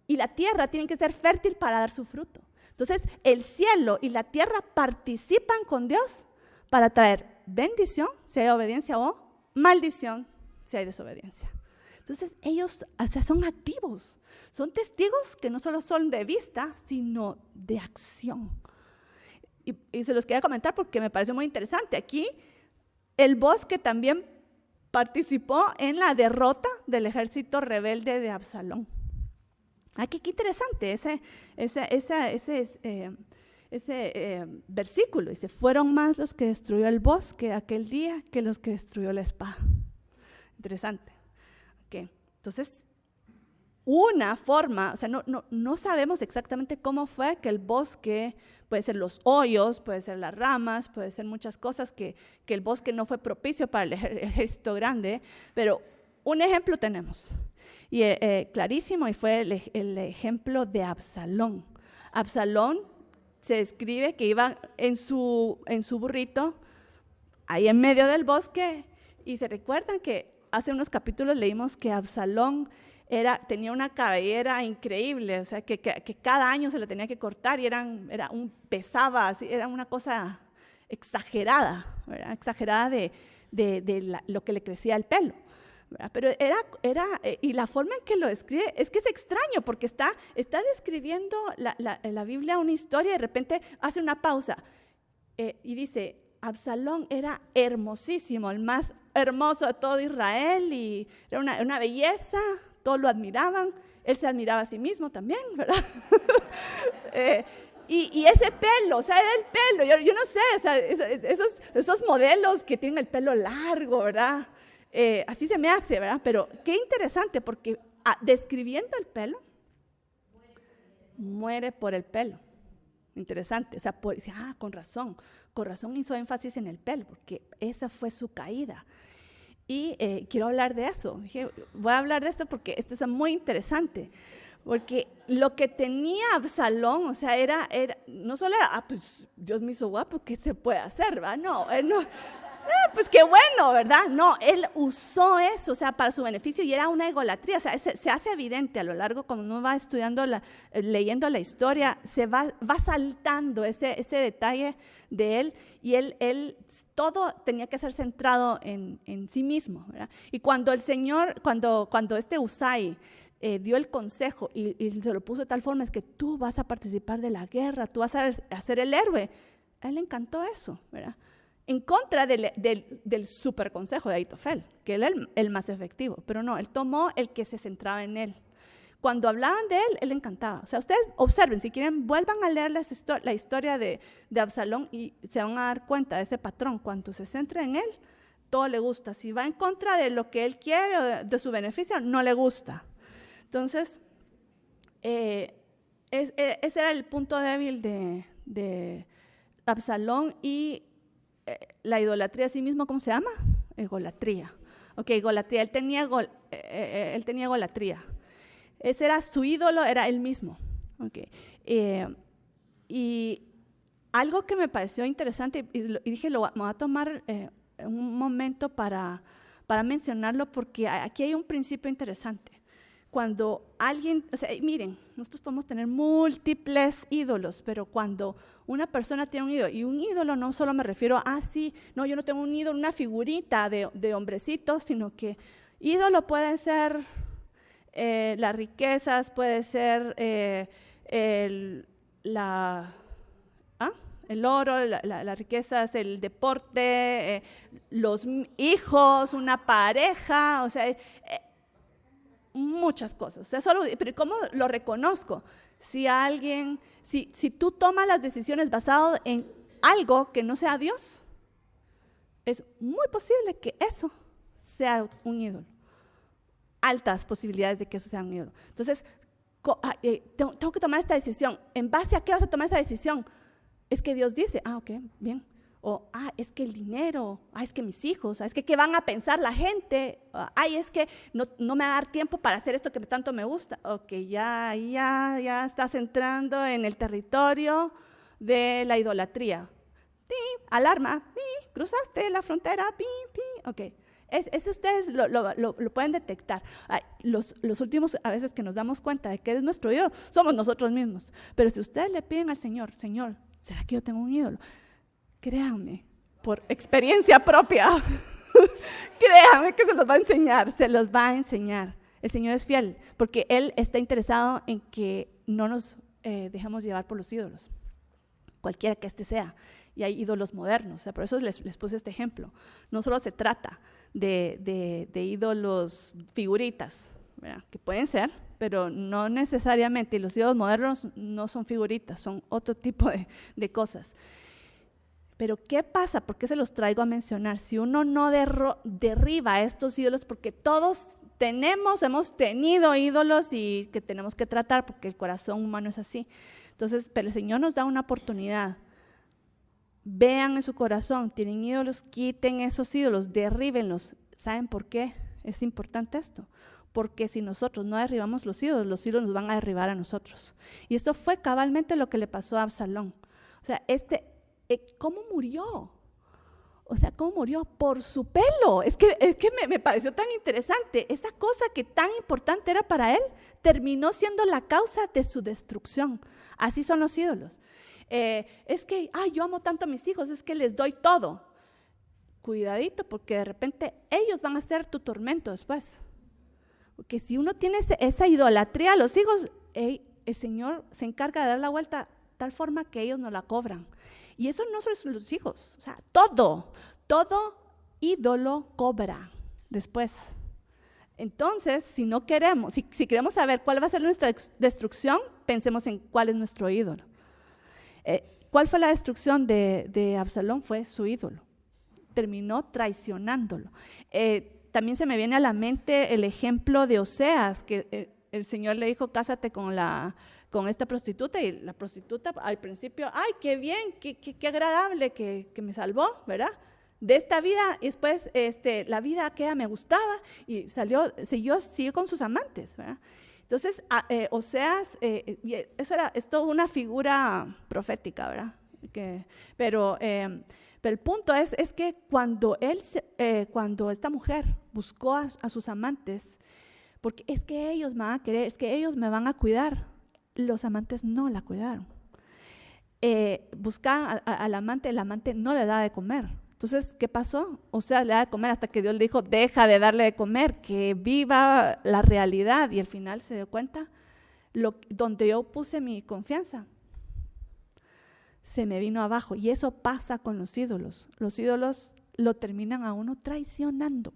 Y la tierra tiene que ser fértil para dar su fruto. Entonces, el cielo y la tierra participan con Dios para traer bendición, si hay obediencia, o maldición, si hay desobediencia. Entonces, ellos son activos, son testigos que no solo son de vista, sino de acción. Y se los quería comentar porque me pareció muy interesante. Aquí, el bosque también participó en la derrota del ejército rebelde de Absalón. Qué interesante ese versículo. Dice, fueron más los que destruyó el bosque aquel día que los que destruyó la espada. Interesante. Okay. Entonces, una forma, o sea, no sabemos exactamente cómo fue que el bosque, puede ser los hoyos, puede ser las ramas, puede ser muchas cosas, que el bosque no fue propicio para el ejército grande, pero un ejemplo tenemos, y clarísimo, y fue el ejemplo de Absalón. Absalón se describe que iba en su burrito, ahí en medio del bosque, y se recuerdan que hace unos capítulos leímos que Absalón tenía una cabellera increíble, o sea, que cada año se la tenía que cortar y pesaba, así, era una cosa exagerada, ¿verdad? Exagerada de lo que le crecía el pelo, ¿verdad? Pero y la forma en que lo describe es que es extraño, porque está describiendo la Biblia una historia y de repente hace una pausa y dice, Absalón era hermosísimo, el más hermoso de todo Israel, y era una belleza, todos lo admiraban, él se admiraba a sí mismo también, ¿verdad? Y ese pelo, o sea, era el pelo, yo no sé, o sea, esos modelos que tienen el pelo largo, ¿verdad? Así se me hace, ¿verdad? Pero qué interesante, porque describiendo el pelo, muere por el pelo. Interesante, o sea, dice, con razón hizo énfasis en el pelo, porque esa fue su caída. Y quiero hablar de eso. Dije, voy a hablar de esto porque esto es muy interesante. Porque lo que tenía Absalón, o sea, era no solo era, pues Dios me hizo guapo, ¿qué se puede hacer? ¿Va? No, Pues qué bueno, ¿verdad? No, él usó eso, o sea, para su beneficio, y era una idolatría. O sea, se hace evidente a lo largo, cuando uno va estudiando, leyendo la historia, se va saltando ese detalle de él, y él todo tenía que ser centrado en sí mismo, ¿verdad? Y cuando el Señor, cuando este Usai dio el consejo y se lo puso de tal forma, es que tú vas a participar de la guerra, tú vas a ser el héroe, a él le encantó eso, ¿verdad? En contra del super consejo de Ahitofel, que él era el más efectivo, pero no, él tomó el que se centraba en él. Cuando hablaban de él le encantaba. O sea, ustedes observen, si quieren, vuelvan a leer la historia de Absalón y se van a dar cuenta de ese patrón. Cuando se centra en él, todo le gusta. Si va en contra de lo que él quiere o de su beneficio, no le gusta. Entonces, ese era el punto débil de Absalón. Y la idolatría a sí mismo, ¿cómo se llama? Egolatría. Ok, egolatría. Él tenía egolatría. Ese era su ídolo, era él mismo. Okay. Y algo que me pareció interesante, y dije, me voy a tomar un momento para mencionarlo, porque aquí hay un principio interesante. Cuando alguien, o sea, miren, nosotros podemos tener múltiples ídolos, pero cuando una persona tiene un ídolo, y un ídolo no solo me refiero a, sí, no, yo no tengo un ídolo, una figurita de hombrecito, sino que ídolo puede ser las riquezas, puede ser el oro, las riquezas, el deporte, los hijos, una pareja, o sea, muchas cosas. O sea, pero ¿cómo lo reconozco? Si tú tomas las decisiones basadas en algo que no sea Dios, es muy posible que eso sea un ídolo. Altas posibilidades de que eso sea un ídolo. Entonces, tengo que tomar esta decisión. ¿En base a qué vas a tomar esa decisión? Es que Dios dice, ok, bien. O, es que el dinero, es que mis hijos, es que qué van a pensar la gente, es que no me va a dar tiempo para hacer esto que tanto me gusta. Ok, ya estás entrando en el territorio de la idolatría. ¡Pi! Alarma, ¡pi! Cruzaste la frontera, ¡pi! ¡pi! Ok, eso ustedes lo pueden detectar. Los últimos, a veces, que nos damos cuenta de que es nuestro ídolo, somos nosotros mismos. Pero si ustedes le piden al Señor, Señor, ¿será que yo tengo un ídolo? Créanme, por experiencia propia, créanme que se los va a enseñar, El Señor es fiel, porque Él está interesado en que no nos dejemos llevar por los ídolos, cualquiera que este sea. Y hay ídolos modernos, o sea, por eso les puse este ejemplo. No solo se trata de ídolos figuritas, ¿verdad? Que pueden ser, pero no necesariamente. Y los ídolos modernos no son figuritas, son otro tipo de cosas. Pero ¿qué pasa? ¿Por qué se los traigo a mencionar? Si uno no derriba estos ídolos, porque todos hemos tenido ídolos y que tenemos que tratar, porque el corazón humano es así. Entonces, pero el Señor nos da una oportunidad. Vean en su corazón, tienen ídolos, quiten esos ídolos, derríbenlos. ¿Saben por qué es importante esto? Porque si nosotros no derribamos los ídolos nos van a derribar a nosotros. Y esto fue cabalmente lo que le pasó a Absalón. O sea, ¿cómo murió? O sea, ¿cómo murió? Por su pelo. Es que me pareció tan interesante. Esa cosa que tan importante era para él, terminó siendo la causa de su destrucción. Así son los ídolos. Es que, yo amo tanto a mis hijos, es que les doy todo. Cuidadito, porque de repente ellos van a ser tu tormento después. Porque si uno tiene esa idolatría a los hijos, el Señor se encarga de dar la vuelta de tal forma que ellos no la cobran. Y eso no solo son los hijos, o sea, todo ídolo cobra después. Entonces, si queremos saber cuál va a ser nuestra destrucción, pensemos en cuál es nuestro ídolo. ¿Cuál fue la destrucción de Absalón? Fue su ídolo. Terminó traicionándolo. También se me viene a la mente el ejemplo de Oseas, que el Señor le dijo, cásate con esta prostituta, y la prostituta al principio, qué bien, qué agradable que me salvó, ¿verdad? De esta vida, y después la vida aquella me gustaba, y siguió con sus amantes, ¿verdad? Entonces, Oseas, es toda una figura profética, ¿verdad? pero el punto es que cuando esta mujer buscó a sus amantes, porque es que ellos me van a querer, es que ellos me van a cuidar, los amantes no la cuidaron. Buscaban al amante, el amante no le daba de comer. Entonces, ¿qué pasó? O sea, le daba de comer hasta que Dios le dijo, deja de darle de comer, que viva la realidad. Y al final se dio cuenta, donde yo puse mi confianza, se me vino abajo. Y eso pasa con los ídolos. Los ídolos lo terminan a uno traicionando,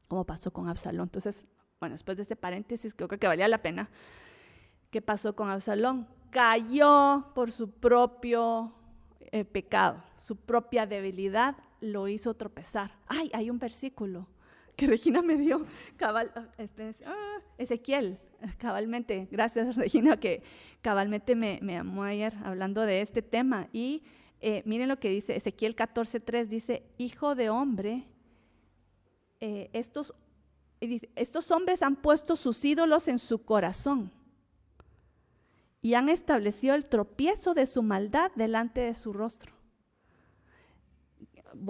como pasó con Absalón. Entonces, bueno, después de este paréntesis, creo que valía la pena. ¿Qué pasó con Absalón? Cayó por su propio pecado, su propia debilidad lo hizo tropezar. Ay, hay un versículo que Regina me dio, Ezequiel, cabalmente, gracias Regina, que cabalmente me llamó ayer hablando de este tema. Y miren lo que dice Ezequiel 14:3, dice, hijo de hombre, estos hombres han puesto sus ídolos en su corazón y han establecido el tropiezo de su maldad delante de su rostro.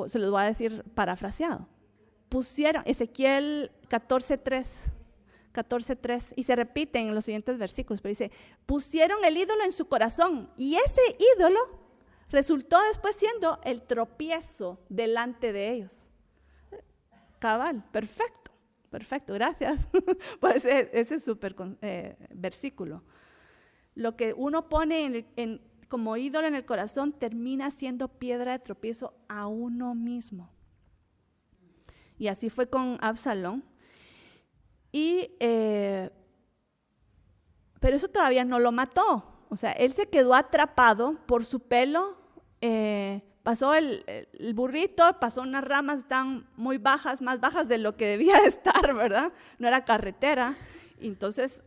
Se los voy a decir parafraseado. Pusieron, Ezequiel 14:3, y se repite en los siguientes versículos, pero dice, pusieron el ídolo en su corazón, y ese ídolo resultó después siendo el tropiezo delante de ellos. Cabal, perfecto, gracias por ese súper versículo. Lo que uno pone como ídolo en el corazón termina siendo piedra de tropiezo a uno mismo. Y así fue con Absalón. Pero eso todavía no lo mató. O sea, él se quedó atrapado por su pelo. Pasó el burrito, pasó unas ramas tan muy bajas, más bajas de lo que debía estar, ¿verdad? No era carretera. Y entonces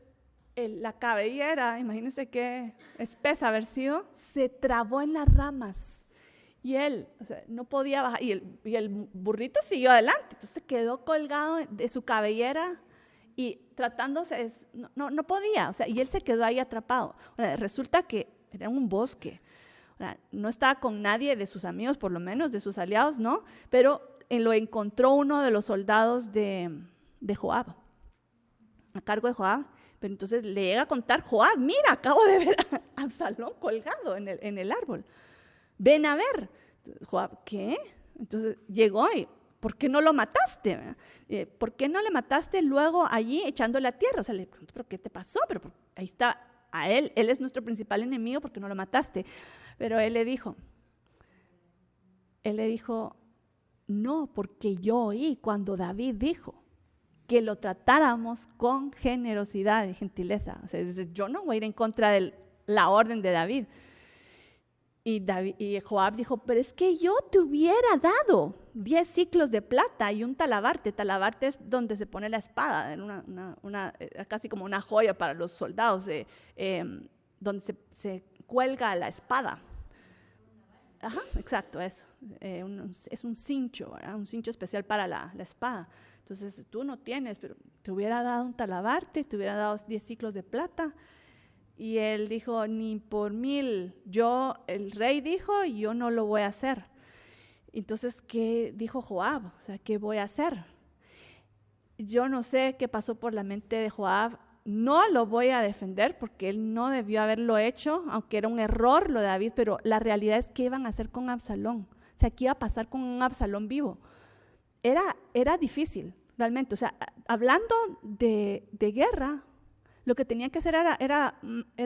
la cabellera, imagínense qué espesa haber sido, se trabó en las ramas. Y él, o sea, no podía bajar. Y el burrito siguió adelante. Entonces se quedó colgado de su cabellera y tratándose, no podía. O sea, y él se quedó ahí atrapado. O sea, resulta que era un bosque. O sea, no estaba con nadie de sus amigos, por lo menos, de sus aliados, ¿no? Pero lo encontró uno de los soldados de Joab, a cargo de Joab. Pero entonces le llega a contar Joab, mira, acabo de ver a Absalón colgado en el árbol. Ven a ver. Joab, ¿qué? Entonces llegó y, ¿por qué no lo mataste? ¿Por qué no le mataste luego allí echándole a tierra? O sea, le pregunto, ¿pero qué te pasó? Pero ahí está a él es nuestro principal enemigo, ¿por qué no lo mataste? Pero él le dijo, no, porque yo oí cuando David dijo que lo tratáramos con generosidad y gentileza. O sea, yo no voy a ir en contra de la orden de David. Y Joab dijo, pero es que yo te hubiera dado 10 ciclos de plata y un talabarte. Talabarte es donde se pone la espada, casi como una joya para los soldados, donde se cuelga la espada. Ajá, exacto, eso. Es un cincho, ¿verdad? Un cincho especial para la espada. Entonces tú no tienes, pero te hubiera dado un talabarte, te hubiera dado 10 ciclos de plata. Y él dijo, ni por 1000, el rey dijo, yo no lo voy a hacer. Entonces, ¿qué dijo Joab? O sea, ¿qué voy a hacer? Yo no sé qué pasó por la mente de Joab. No lo voy a defender porque él no debió haberlo hecho, aunque era un error lo de David, pero la realidad es que iban a hacer con Absalón. O sea, ¿qué iba a pasar con un Absalón vivo? Era difícil, realmente. O sea, hablando de guerra, lo que tenía que hacer era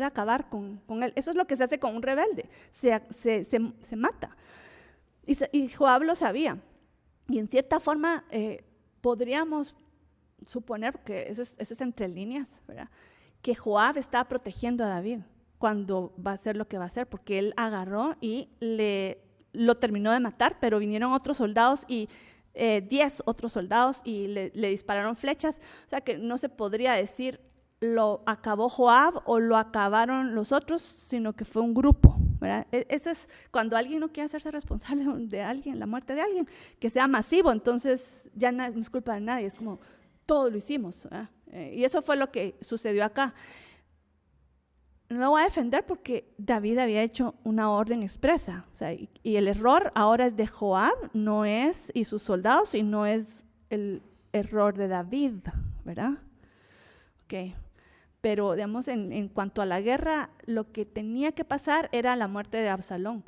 acabar con él. Eso es lo que se hace con un rebelde, se mata. Y Joab lo sabía. Y en cierta forma podríamos suponer, porque eso es entre líneas, ¿verdad?, que Joab estaba protegiendo a David cuando va a hacer lo que va a hacer, porque él agarró y lo terminó de matar, pero vinieron otros soldados y 10 otros soldados y le dispararon flechas. O sea que no se podría decir lo acabó Joab o lo acabaron los otros, sino que fue un grupo, ¿verdad? Eso es cuando alguien no quiere hacerse responsable de alguien, la muerte de alguien, que sea masivo, entonces ya no es culpa de nadie, es como todos lo hicimos, ¿verdad? Y eso fue lo que sucedió acá. no lo voy a defender porque David había hecho una orden expresa. O sea, y el error ahora es de Joab, no es, y sus soldados, y no es el error de David, ¿verdad? Ok. Pero, digamos, en cuanto a la guerra, lo que tenía que pasar era la muerte de Absalón.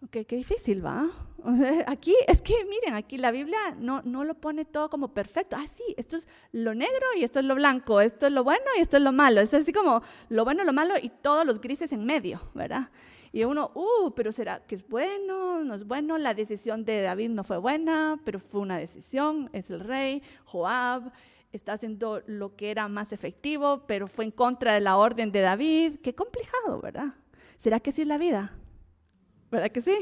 Ok, qué difícil, ¿va? O sea, aquí, es que miren, aquí la Biblia no lo pone todo como perfecto. Ah, sí, esto es lo negro y esto es lo blanco, esto es lo bueno y esto es lo malo. Es así como lo bueno, lo malo y todos los grises en medio, ¿verdad? Y uno, pero ¿será que es bueno? ¿No es bueno? La decisión de David no fue buena, pero fue una decisión, es el rey. Joab está haciendo lo que era más efectivo, pero fue en contra de la orden de David. Qué complicado, ¿verdad? ¿Será que sí es la vida? ¿Verdad que sí?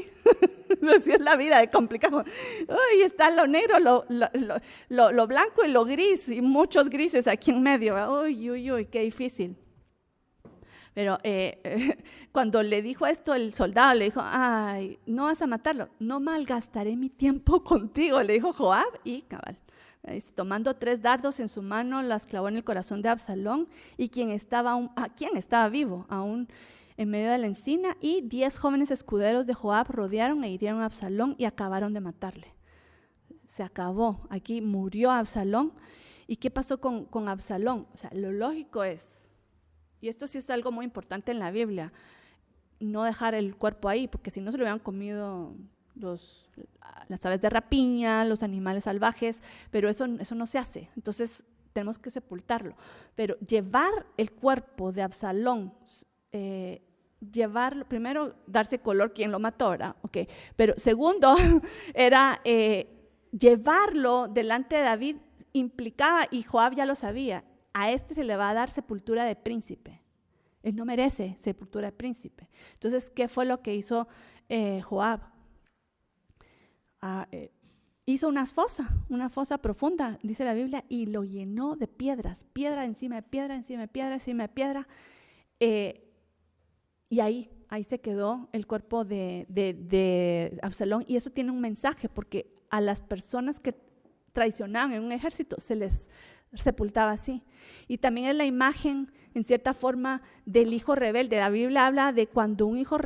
Así es la vida, es complicado. Uy, está lo negro, lo blanco y lo gris, y muchos grises aquí en medio. Uy, qué difícil. Pero cuando le dijo esto el soldado, le dijo, ay, no vas a matarlo, no malgastaré mi tiempo contigo, le dijo Joab, y cabal. Tomando 3 dardos en su mano, las clavó en el corazón de Absalón, y quien estaba vivo aún en medio de la encina, y 10 jóvenes escuderos de Joab rodearon e hirieron a Absalón y acabaron de matarle. Se acabó, aquí murió Absalón. ¿Y qué pasó con Absalón? O sea, lo lógico es, y esto sí es algo muy importante en la Biblia, no dejar el cuerpo ahí, porque si no se lo hubieran comido las aves de rapiña, los animales salvajes, pero eso no se hace. Entonces tenemos que sepultarlo. Pero llevar el cuerpo de Absalón, llevarlo, primero, darse color quién lo mató, ¿verdad? Okay. Pero segundo, era llevarlo delante de David implicaba, y Joab ya lo sabía, a este se le va a dar sepultura de príncipe. Él no merece sepultura de príncipe. Entonces, ¿qué fue lo que hizo Joab? Hizo una fosa profunda, dice la Biblia, y lo llenó de piedras, piedra encima de piedra, encima de piedra, encima de piedra. Y ahí se quedó el cuerpo de Absalón. Y eso tiene un mensaje, porque a las personas que traicionaban en un ejército se les sepultaba así. Y también es la imagen, en cierta forma, del hijo rebelde. La Biblia habla de cuando un hijo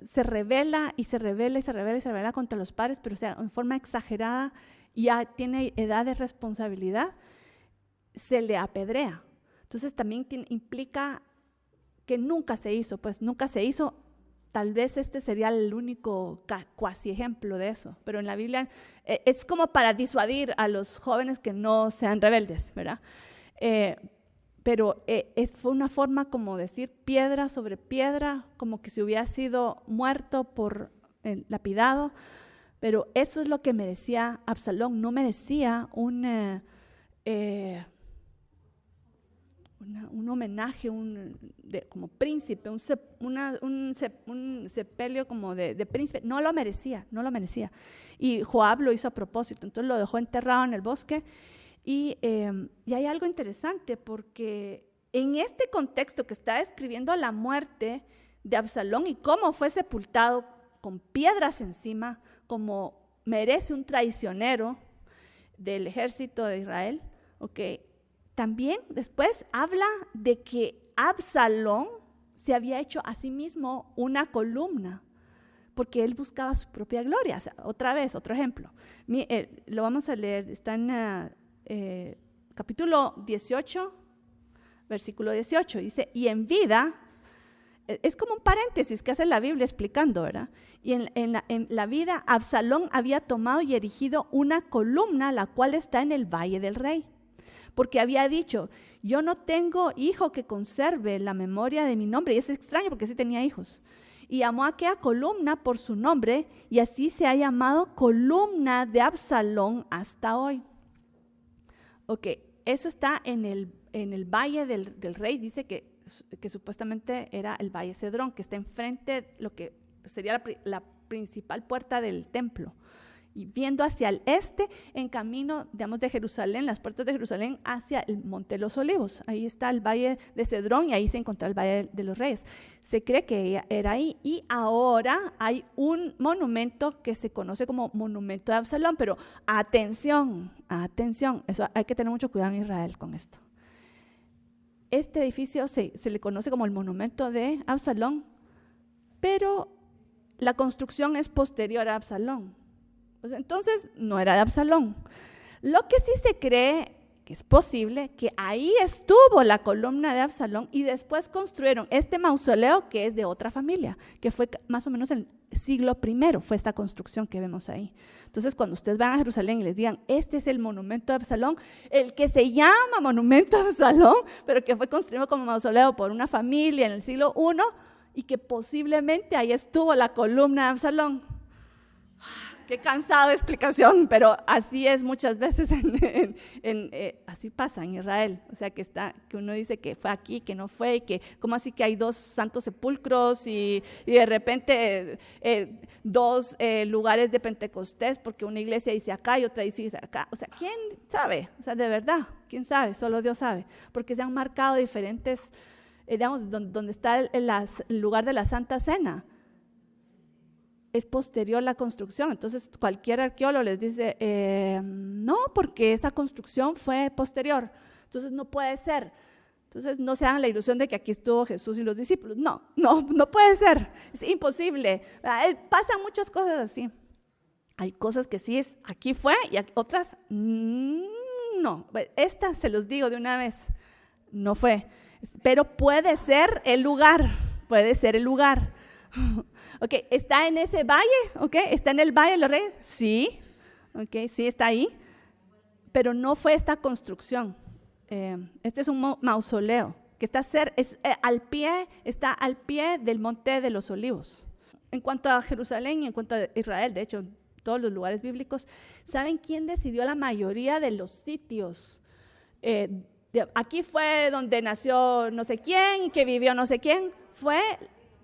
se rebela y se rebela contra los padres, pero o sea, en forma exagerada, ya tiene edad de responsabilidad, se le apedrea. Entonces también implica que nunca se hizo. Tal vez este sería el único cuasi ejemplo de eso, pero en la Biblia es como para disuadir a los jóvenes que no sean rebeldes, ¿verdad? Pero fue una forma como decir piedra sobre piedra, como que si hubiera sido muerto por lapidado, pero eso es lo que merecía Absalón. No merecía un homenaje como príncipe, un sepelio como de príncipe. No lo merecía. Y Joab lo hizo a propósito, entonces lo dejó enterrado en el bosque. Y hay algo interesante, porque en este contexto que está describiendo la muerte de Absalón y cómo fue sepultado con piedras encima, como merece un traicionero del ejército de Israel, okay. También después habla de que Absalón se había hecho a sí mismo una columna, porque él buscaba su propia gloria. O sea, otra vez, otro ejemplo. Lo vamos a leer, está en capítulo 18, versículo 18. Dice, y en vida, es como un paréntesis que hace la Biblia explicando, ¿verdad? Y en la vida, Absalón había tomado y erigido una columna, la cual está en el Valle del Rey. Porque había dicho, yo no tengo hijo que conserve la memoria de mi nombre. Y es extraño porque sí tenía hijos. Y llamó a aquella columna por su nombre, y así se ha llamado columna de Absalón hasta hoy. Ok, eso está en el Valle del Rey. Dice que supuestamente era el Valle Cedrón, que está enfrente de lo que sería la principal puerta del templo. Y viendo hacia el este, en camino, digamos, de Jerusalén, las puertas de Jerusalén, hacia el Monte de los Olivos. Ahí está el Valle de Cedrón y ahí se encuentra el Valle de los Reyes. Se cree que ella era ahí, y ahora hay un monumento que se conoce como Monumento de Absalón, pero atención, eso hay que tener mucho cuidado en Israel con esto. este edificio se le conoce como el monumento de Absalón, pero la construcción es posterior a Absalón. Entonces, no era de Absalón. Lo que sí se cree que es posible que ahí estuvo la columna de Absalón y después construyeron este mausoleo que es de otra familia, que fue más o menos en el siglo I, fue esta construcción que vemos ahí. Entonces, cuando ustedes van a Jerusalén y les digan, este es el monumento de Absalón, el que se llama monumento de Absalón, pero que fue construido como mausoleo por una familia en el siglo I, y que posiblemente ahí estuvo la columna de Absalón. Qué cansado de explicación, pero así es muchas veces, así pasa en Israel. O sea, que uno dice que fue aquí, que no fue, y que ¿cómo así que hay 2 santos sepulcros y de repente 2 lugares de Pentecostés, porque una iglesia dice acá y otra dice acá? O sea, ¿quién sabe? O sea, de verdad, ¿quién sabe? Solo Dios sabe, porque se han marcado diferentes, digamos, donde está el lugar de la Santa Cena. Es posterior la construcción, entonces cualquier arqueólogo les dice, no, porque esa construcción fue posterior, entonces no puede ser. Entonces no se hagan la ilusión de que aquí estuvo Jesús y los discípulos, no puede ser, es imposible. Pasan muchas cosas así. Hay cosas que sí es, aquí fue, y otras no. Esta se los digo de una vez, no fue, pero puede ser el lugar. Ok, ¿está en ese valle? Ok, ¿está en el Valle de los Reyes? Sí, ok, sí está ahí, pero no fue esta construcción. Este es un mausoleo que está está al pie del Monte de los Olivos. En cuanto a Jerusalén y en cuanto a Israel, de hecho, todos los lugares bíblicos, ¿saben quién decidió la mayoría de los sitios? Aquí fue donde nació no sé quién y que vivió no sé quién. Fue,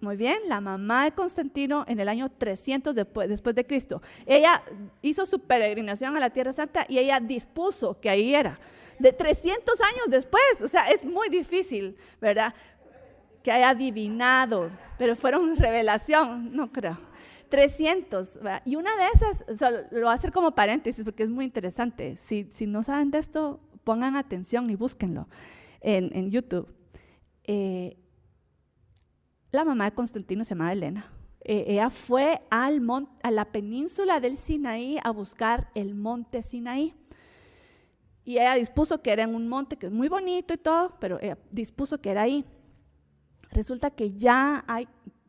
muy bien, la mamá de Constantino en el año 300 después de Cristo. Ella hizo su peregrinación a la Tierra Santa y ella dispuso que ahí era. De 300 años después, o sea, es muy difícil, ¿verdad?, que haya adivinado, pero fueron revelación, no creo. 300, ¿verdad? Y una de esas, lo voy a hacer como paréntesis porque es muy interesante. Si no saben de esto, pongan atención y búsquenlo en YouTube. La mamá de Constantino se llamaba Helena. Ella fue a la península del Sinaí a buscar el monte Sinaí. Y ella dispuso que era en un monte que es muy bonito y todo, pero ella dispuso que era ahí. Resulta que ya hay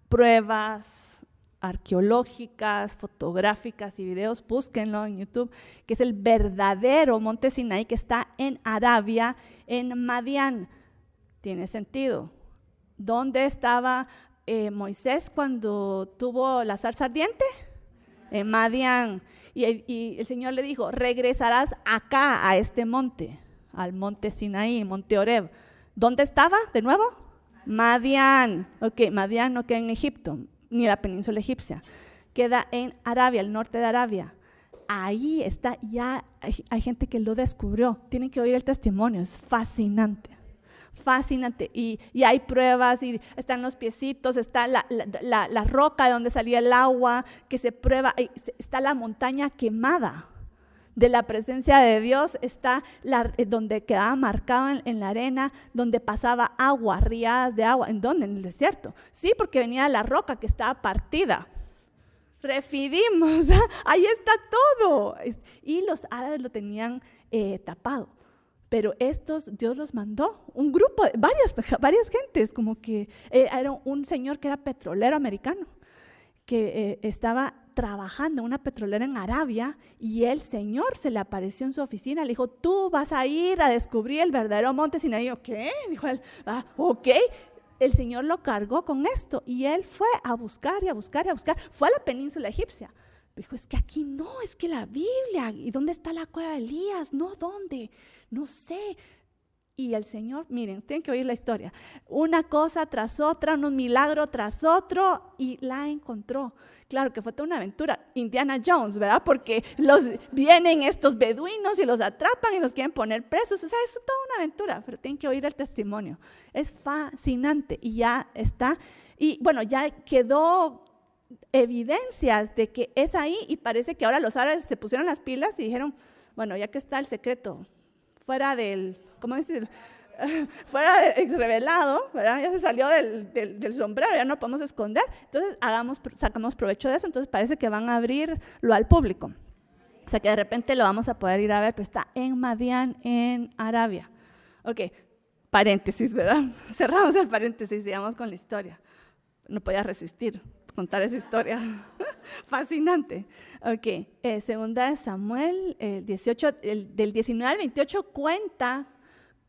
pruebas arqueológicas, fotográficas y videos, búsquenlo en YouTube, que es el verdadero monte Sinaí que está en Arabia, en Madián. Tiene sentido. ¿Dónde estaba Moisés cuando tuvo la zarza ardiente? En Madián. Y el Señor le dijo, regresarás acá a este monte, al monte Sinaí, monte Horeb. ¿Dónde estaba de nuevo? Madián. Ok, Madián no queda en Egipto, ni la península egipcia. Queda en Arabia, el norte de Arabia. Ahí está, ya hay gente que lo descubrió. Tienen que oír el testimonio, es fascinante. Fascinante, y hay pruebas, y están los piecitos, está la roca de donde salía el agua, que se prueba, está la montaña quemada de la presencia de Dios, está donde quedaba marcado en la arena, donde pasaba agua, riadas de agua. ¿En dónde? En el desierto. Sí, porque venía la roca que estaba partida. Refidimos, ahí está todo. Y los árabes lo tenían tapado. Pero Dios los mandó, un grupo, varias gentes, como que era un señor que era petrolero americano, que estaba trabajando en una petrolera en Arabia, y el Señor se le apareció en su oficina, le dijo, tú vas a ir a descubrir el verdadero monte Sinaí. ¿Qué? Dijo él, ok. El Señor lo cargó con esto, y él fue a buscar y a buscar y a buscar, fue a la península egipcia. Dijo, es que aquí no, es que la Biblia, ¿y dónde está la cueva de Elías? No, ¿dónde? No sé. Y el Señor, miren, tienen que oír la historia, una cosa tras otra, un milagro tras otro, y la encontró. Claro que fue toda una aventura, Indiana Jones, ¿verdad? Porque vienen estos beduinos y los atrapan y los quieren poner presos. O sea, es toda una aventura, pero tienen que oír el testimonio. Es fascinante, y ya está. Y bueno, ya quedó evidencias de que es ahí, y parece que ahora los árabes se pusieron las pilas y dijeron, bueno, ya que está el secreto fuera del, ¿cómo decir? fuera revelado, ¿verdad? Ya se salió del sombrero, ya no podemos esconder. Entonces sacamos provecho de eso, entonces parece que van a abrirlo al público. O sea que de repente lo vamos a poder ir a ver, pero está en Madián, en Arabia. Ok, paréntesis, ¿verdad? Cerramos el paréntesis, sigamos con la historia. No podía resistir contar esa historia. Fascinante. Ok, segunda de Samuel, 18, del 19 al 28 cuenta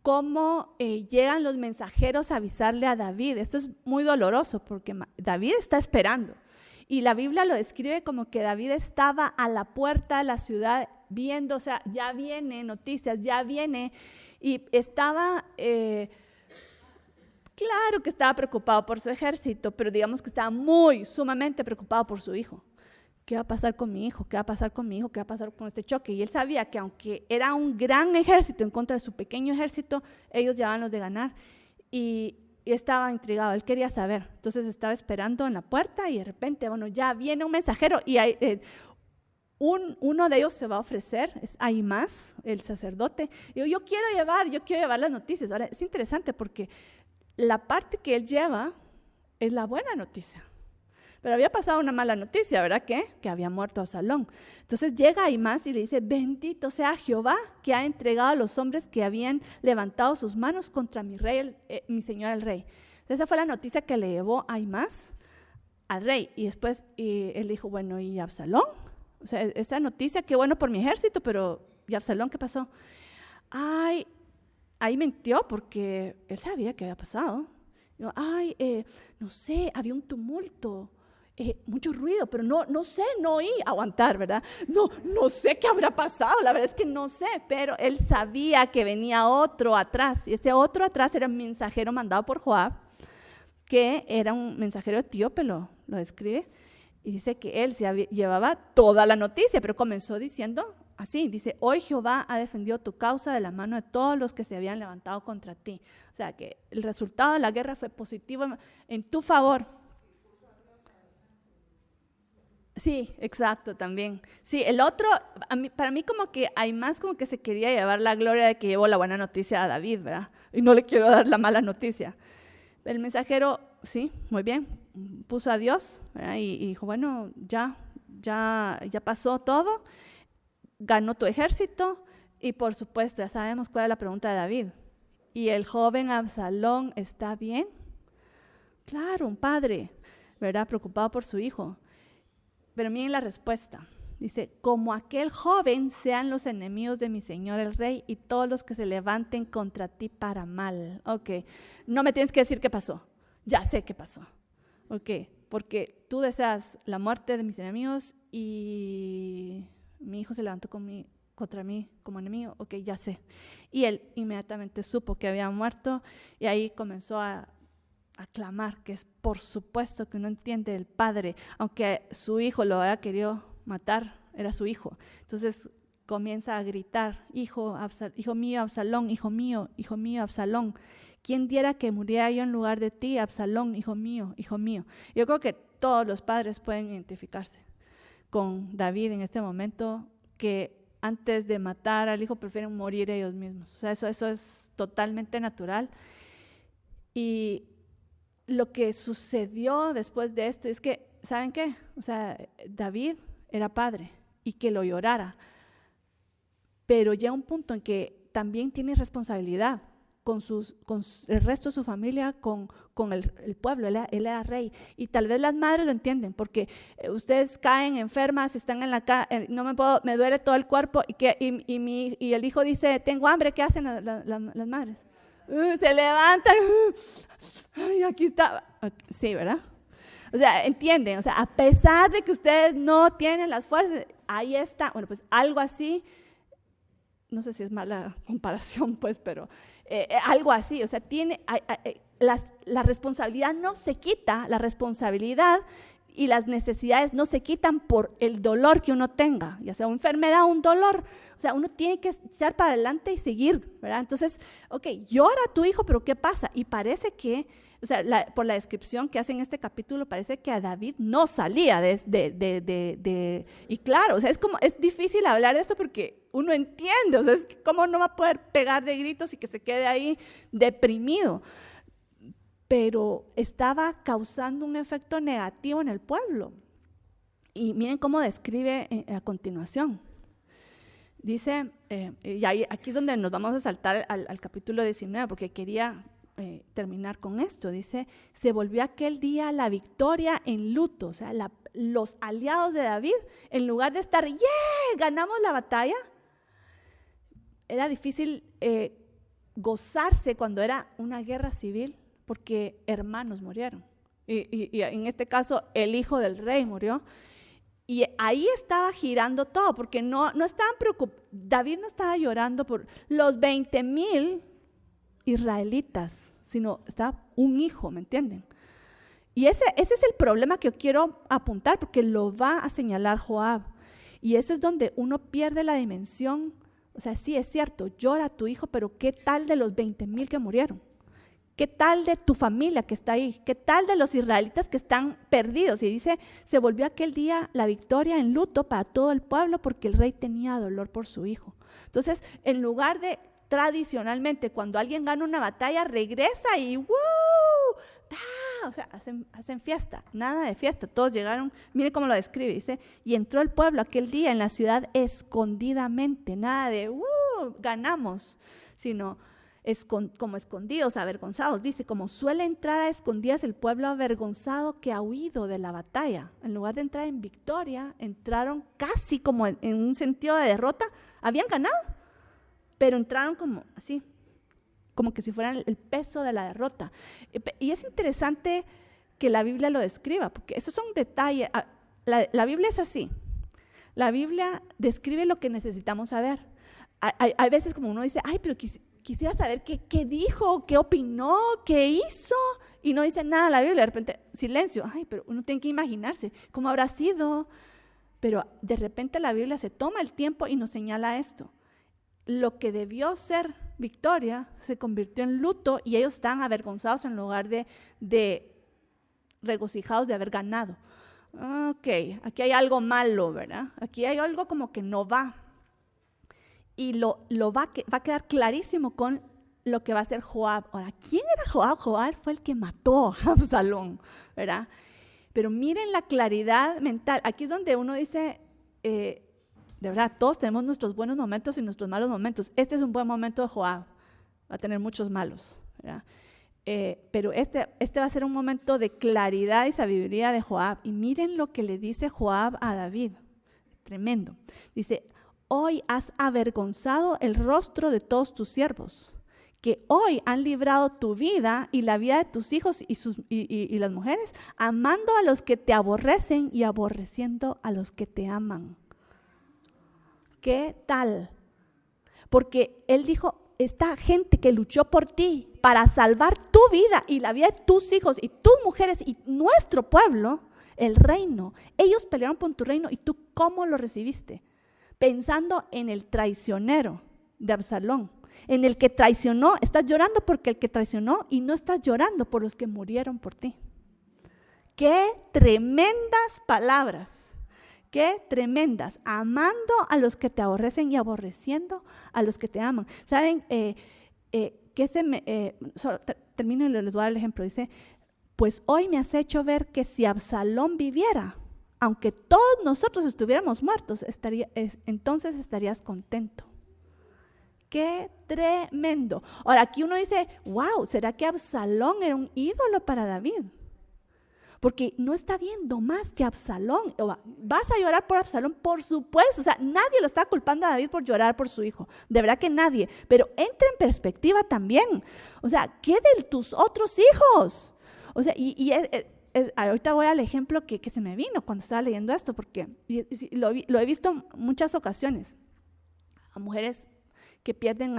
cómo llegan los mensajeros a avisarle a David. Esto es muy doloroso porque David está esperando. Y la Biblia lo describe como que David estaba a la puerta de la ciudad viendo, o sea, ya viene noticias, ya viene, y estaba, claro que estaba preocupado por su ejército, pero digamos que estaba sumamente preocupado por su hijo. ¿Qué va a pasar con mi hijo? ¿Qué va a pasar con mi hijo? ¿Qué va a pasar con este choque? Y él sabía que aunque era un gran ejército en contra de su pequeño ejército, ellos llevaban los de ganar. Y estaba intrigado, él quería saber. Entonces estaba esperando en la puerta y de repente, bueno, ya viene un mensajero y uno de ellos se va a ofrecer, es Ahimás, el sacerdote. Y yo quiero llevar las noticias. Ahora, es interesante porque la parte que él lleva es la buena noticia. Pero había pasado una mala noticia, ¿verdad? Que había muerto Absalón. Entonces llega Ahimás y le dice, bendito sea Jehová que ha entregado a los hombres que habían levantado sus manos contra mi rey, mi señor el rey. Entonces, esa fue la noticia que le llevó Ahimás al rey. Y después él dijo, bueno, ¿y Absalón? O sea, esa noticia, qué bueno por mi ejército, pero ¿y Absalón qué pasó? Ay, ahí mintió porque él sabía qué había pasado. Digo, no sé, había un tumulto. Mucho ruido, pero no sé, no oí aguantar, ¿verdad? No sé qué habrá pasado, la verdad es que no sé, pero él sabía que venía otro atrás, y ese otro atrás era un mensajero mandado por Joab, que era un mensajero etíope, lo describe, y dice que él llevaba toda la noticia, pero comenzó diciendo así, dice, hoy Jehová ha defendido tu causa de la mano de todos los que se habían levantado contra ti. O sea, que el resultado de la guerra fue positivo en tu favor. Sí, exacto, también. Sí, el otro, para mí como que hay más como que se quería llevar la gloria de que llevó la buena noticia a David, ¿verdad? Y no le quiero dar la mala noticia. El mensajero, sí, muy bien, puso a Dios, ¿verdad? Y dijo, bueno, ya pasó todo, ganó tu ejército y por supuesto ya sabemos cuál es la pregunta de David. ¿Y el joven Absalón está bien? Claro, un padre, ¿verdad? Preocupado por su hijo. Pero miren la respuesta. Dice, como aquel joven sean los enemigos de mi señor el rey y todos los que se levanten contra ti para mal. Ok, no me tienes que decir qué pasó. Ya sé qué pasó. Ok, porque tú deseas la muerte de mis enemigos y mi hijo se levantó contra mí como enemigo. Ok, ya sé. Y él inmediatamente supo que había muerto y ahí comenzó a clamar, que es por supuesto que no entiende el padre, aunque su hijo lo haya querido matar, era su hijo. Entonces comienza a gritar, hijo mío Absalón, hijo mío Absalón, ¿quién diera que muriera yo en lugar de ti, Absalón, hijo mío, hijo mío? Yo creo que todos los padres pueden identificarse con David en este momento, que antes de matar al hijo prefieren morir ellos mismos. O sea, eso es totalmente natural. Y lo que sucedió después de esto es que, ¿saben qué? O sea, David era padre y que lo llorara, pero llega un punto en que también tiene responsabilidad con el resto de su familia, con el pueblo. Él era rey, y tal vez las madres lo entienden, porque ustedes caen enfermas, están en la me duele todo el cuerpo, y el hijo dice, tengo hambre, ¿qué hacen las madres? Se levantan, ay, aquí está, sí, ¿verdad? O sea, entienden, o sea, a pesar de que ustedes no tienen las fuerzas, ahí está, bueno, pues algo así, no sé si es mala comparación, pues, pero algo así, o sea, la responsabilidad no se quita, la responsabilidad y las necesidades no se quitan por el dolor que uno tenga, ya sea una enfermedad o un dolor. O sea, uno tiene que echar para adelante y seguir, ¿verdad? Entonces, llora a tu hijo, pero ¿qué pasa? Y parece que, o sea, por la descripción que hace en este capítulo, parece que a David no salía y claro, o sea, es difícil hablar de esto porque uno entiende, o sea, ¿cómo no va a poder pegar de gritos y que se quede ahí deprimido? Pero estaba causando un efecto negativo en el pueblo. Y miren cómo describe a continuación. Dice, y aquí es donde nos vamos a saltar al capítulo 19, porque quería terminar con esto. Dice, se volvió aquel día la victoria en luto. O sea, los aliados de David, en lugar de estar, ganamos la batalla, era difícil gozarse cuando era una guerra civil, porque hermanos murieron. Y en este caso, el hijo del rey murió. Y ahí estaba girando todo, porque no estaban preocupados. David no estaba llorando por los 20,000 israelitas, sino estaba un hijo, ¿me entienden? Y ese es el problema que yo quiero apuntar, porque lo va a señalar Joab. Y eso es donde uno pierde la dimensión. O sea, sí es cierto, llora a tu hijo, pero ¿qué tal de los 20,000 que murieron? ¿Qué tal de tu familia que está ahí? ¿Qué tal de los israelitas que están perdidos? Y dice, se volvió aquel día la victoria en luto para todo el pueblo porque el rey tenía dolor por su hijo. Entonces, en lugar de tradicionalmente, cuando alguien gana una batalla, regresa y ¡woo! ¡Ah! O sea, hacen fiesta, nada de fiesta. Todos llegaron, mire cómo lo describe, dice, y entró el pueblo aquel día en la ciudad escondidamente, nada de ganamos, sino como escondidos, avergonzados. Dice, como suele entrar a escondidas el pueblo avergonzado que ha huido de la batalla. En lugar de entrar en victoria, entraron casi como en un sentido de derrota. Habían ganado, pero entraron como así, como que si fueran el peso de la derrota. Y es interesante que la Biblia lo describa, porque esos son detalles. La Biblia es así. La Biblia describe lo que necesitamos saber. Hay veces como uno dice, pero quisiera saber qué dijo, qué opinó, qué hizo, y no dice nada la Biblia. De repente, silencio. Pero uno tiene que imaginarse cómo habrá sido. Pero de repente la Biblia se toma el tiempo y nos señala esto. Lo que debió ser victoria se convirtió en luto y ellos estaban avergonzados en lugar de regocijados de haber ganado. Aquí hay algo malo, ¿verdad? Aquí hay algo como que no va. Y va a quedar clarísimo con lo que va a hacer Joab. Ahora, ¿quién era Joab? Joab fue el que mató a Absalón, ¿verdad? Pero miren la claridad mental. Aquí es donde uno dice, de verdad, todos tenemos nuestros buenos momentos y nuestros malos momentos. Este es un buen momento de Joab. Va a tener muchos malos, ¿verdad? Pero este va a ser un momento de claridad y sabiduría de Joab. Y miren lo que le dice Joab a David. Tremendo. Dice, hoy has avergonzado el rostro de todos tus siervos, que hoy han librado tu vida y la vida de tus hijos y las mujeres, amando a los que te aborrecen y aborreciendo a los que te aman. ¿Qué tal? Porque él dijo, esta gente que luchó por ti para salvar tu vida y la vida de tus hijos y tus mujeres y nuestro pueblo, el reino, ellos pelearon por tu reino y tú ¿cómo lo recibiste? Pensando en el traicionero de Absalón, en el que traicionó, estás llorando porque el que traicionó y no estás llorando por los que murieron por ti. ¡Qué tremendas palabras! ¡Qué tremendas! Amando a los que te aborrecen y aborreciendo a los que te aman. ¿Saben? Termino y les voy a dar el ejemplo. Dice, pues hoy me has hecho ver que si Absalón viviera, aunque todos nosotros estuviéramos muertos, entonces estarías contento. ¡Qué tremendo! Ahora aquí uno dice, wow, ¿será que Absalón era un ídolo para David? Porque no está viendo más que Absalón. ¿Vas a llorar por Absalón? Por supuesto, o sea, nadie lo está culpando a David por llorar por su hijo, de verdad que nadie, pero entra en perspectiva también. O sea, ¿qué de tus otros hijos? O sea, ahorita voy al ejemplo que se me vino cuando estaba leyendo esto, porque lo he visto en muchas ocasiones, a mujeres que pierden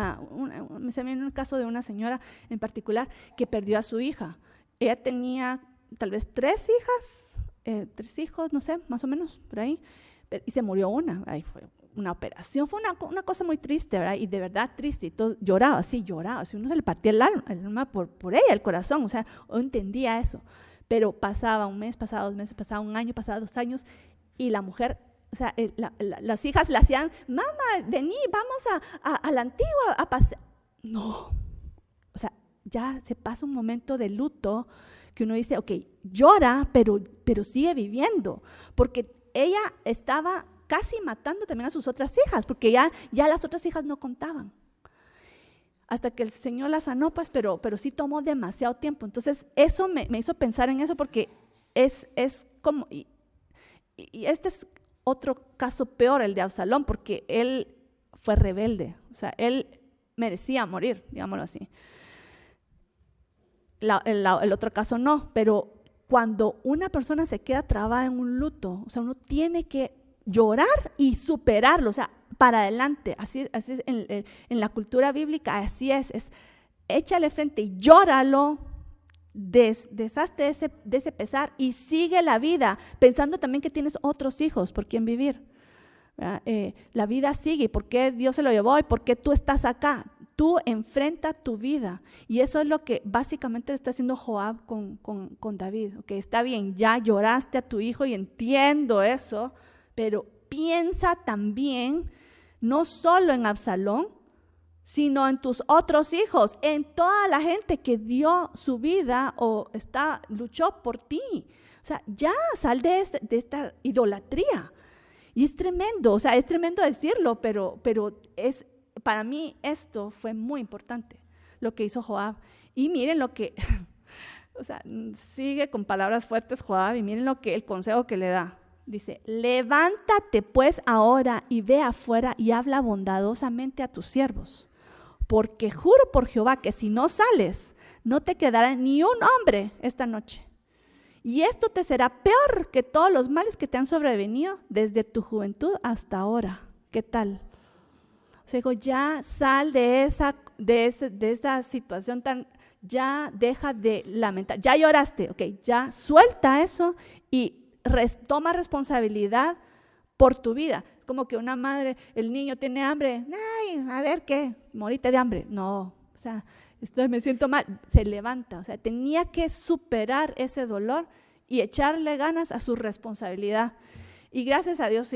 se me viene un caso de una señora en particular que perdió a su hija. Ella tenía tal vez 3 hijas 3 hijos, no sé, más o menos, por ahí, y se murió una, ahí fue una operación, fue una cosa muy triste, ¿verdad? Y de verdad triste, y todo, lloraba, si uno se le partía el alma por ella, el corazón, o sea, yo entendía eso, pero pasaba un mes, pasaba 2 meses, pasaba un año, pasaba 2 años, y la mujer, o sea, las hijas le hacían, mamá, vení, vamos a la antigua a pasear. No, o sea, ya se pasa un momento de luto que uno dice, ok, llora, pero sigue viviendo, porque ella estaba casi matando también a sus otras hijas, porque ya las otras hijas no contaban. Hasta que el Señor la sanó, pues, pero sí tomó demasiado tiempo. Entonces, eso me hizo pensar en eso, porque es como, y este es otro caso peor, el de Absalón, porque él fue rebelde, o sea, él merecía morir, digámoslo así. El otro caso no, pero cuando una persona se queda trabada en un luto, o sea, uno tiene que llorar y superarlo, o sea, para adelante. Así es en la cultura bíblica, así es échale frente y llóralo, deshazte de ese pesar y sigue la vida, pensando también que tienes otros hijos por quien vivir. La vida sigue, ¿por qué Dios se lo llevó y por qué tú estás acá? Tú enfrenta tu vida, y eso es lo que básicamente está haciendo Joab con David. Okay, está bien, ya lloraste a tu hijo y entiendo eso, pero piensa también no solo en Absalón, sino en tus otros hijos, en toda la gente que dio su vida o luchó por ti. O sea, ya sal de esta idolatría. Y es tremendo, o sea, es tremendo decirlo, pero para mí esto fue muy importante, lo que hizo Joab. Y miren lo que, o sea, sigue con palabras fuertes Joab, y miren el consejo que le da. Dice, levántate pues ahora y ve afuera y habla bondadosamente a tus siervos, porque juro por Jehová que si no sales, no te quedará ni un hombre esta noche. Y esto te será peor que todos los males que te han sobrevenido desde tu juventud hasta ahora. ¿Qué tal? O sea, digo, ya sal de esa situación ya deja de lamentar. Ya lloraste, ok, ya suelta eso y toma responsabilidad por tu vida. Es como que una madre, el niño tiene hambre, ay, a ver qué, morite de hambre. No, o sea, me siento mal, se levanta. O sea, tenía que superar ese dolor y echarle ganas a su responsabilidad. Y gracias a Dios,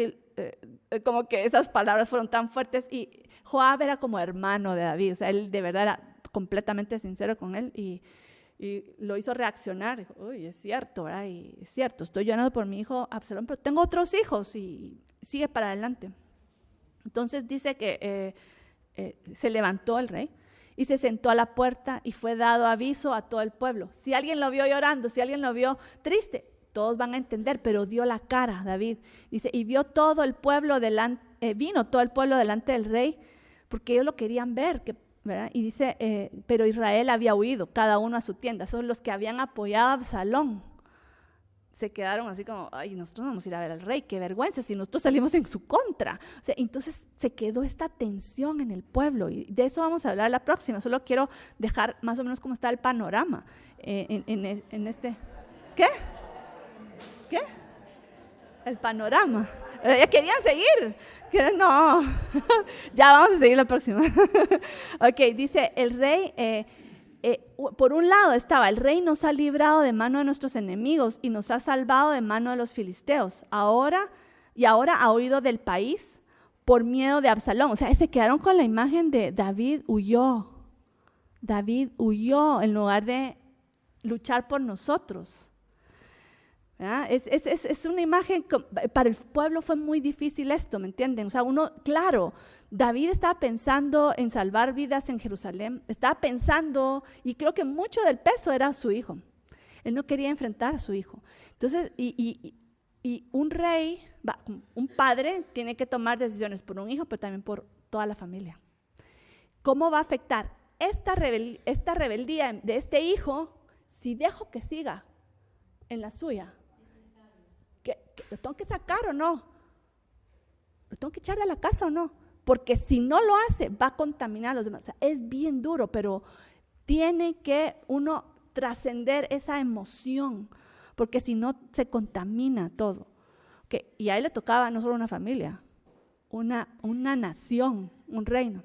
como que esas palabras fueron tan fuertes, y Joab era como hermano de David, o sea, él de verdad era completamente sincero con él, y lo hizo reaccionar. Dijo, uy, es cierto, ¿verdad? Y es cierto, estoy llorando por mi hijo Absalón, pero tengo otros hijos, y sigue para adelante. Entonces dice que se levantó el rey y se sentó a la puerta, y fue dado aviso a todo el pueblo. Si alguien lo vio llorando, si alguien lo vio triste, todos van a entender, pero dio la cara David. Dice, y vino todo el pueblo delante del rey, porque ellos lo querían ver, ¿verdad? Y dice, pero Israel había huido, cada uno a su tienda. Son los que habían apoyado a Absalón. Se quedaron así como, ay, nosotros vamos a ir a ver al rey, qué vergüenza, si nosotros salimos en su contra. O sea, entonces se quedó esta tensión en el pueblo, y de eso vamos a hablar la próxima. Solo quiero dejar más o menos cómo está el panorama en este. ¿Qué? El panorama. Ya querían seguir. No, ya vamos a seguir la próxima. Ok, dice el rey, por un lado estaba, el rey nos ha librado de mano de nuestros enemigos y nos ha salvado de mano de los filisteos. Ahora ha huido del país por miedo de Absalón. O sea, se quedaron con la imagen de David huyó. David huyó en lugar de luchar por nosotros. Es una imagen, para el pueblo fue muy difícil esto, ¿me entienden? O sea, claro, David estaba pensando en salvar vidas en Jerusalén, estaba pensando, y creo que mucho del peso era su hijo. Él no quería enfrentar a su hijo. Entonces, y un rey, un padre, tiene que tomar decisiones por un hijo, pero también por toda la familia. ¿Cómo va a afectar esta rebeldía de este hijo si dejo que siga en la suya? ¿Lo tengo que sacar o no? ¿Lo tengo que echar de la casa o no? Porque si no lo hace, va a contaminar a los demás. O sea, es bien duro, pero tiene que uno trascender esa emoción, porque si no se contamina todo. Y a él le tocaba no solo una familia, una nación, un reino,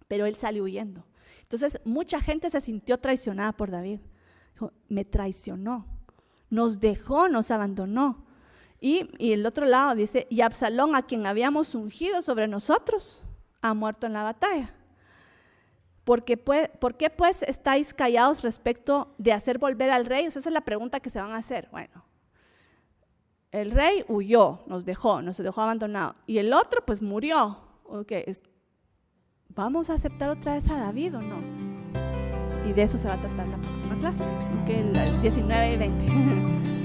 pero él salió huyendo. Entonces mucha gente se sintió traicionada por David. Dijo, me traicionó, nos dejó, nos abandonó. Y el otro lado dice, y Absalón, a quien habíamos ungido sobre nosotros, ha muerto en la batalla. ¿Por qué pues estáis callados respecto de hacer volver al rey? Esa es la pregunta que se van a hacer. Bueno, el rey huyó, nos dejó abandonado. Y el otro pues murió. ¿Vamos a aceptar otra vez a David o no? Y de eso se va a tratar la próxima clase, el 19 y 20.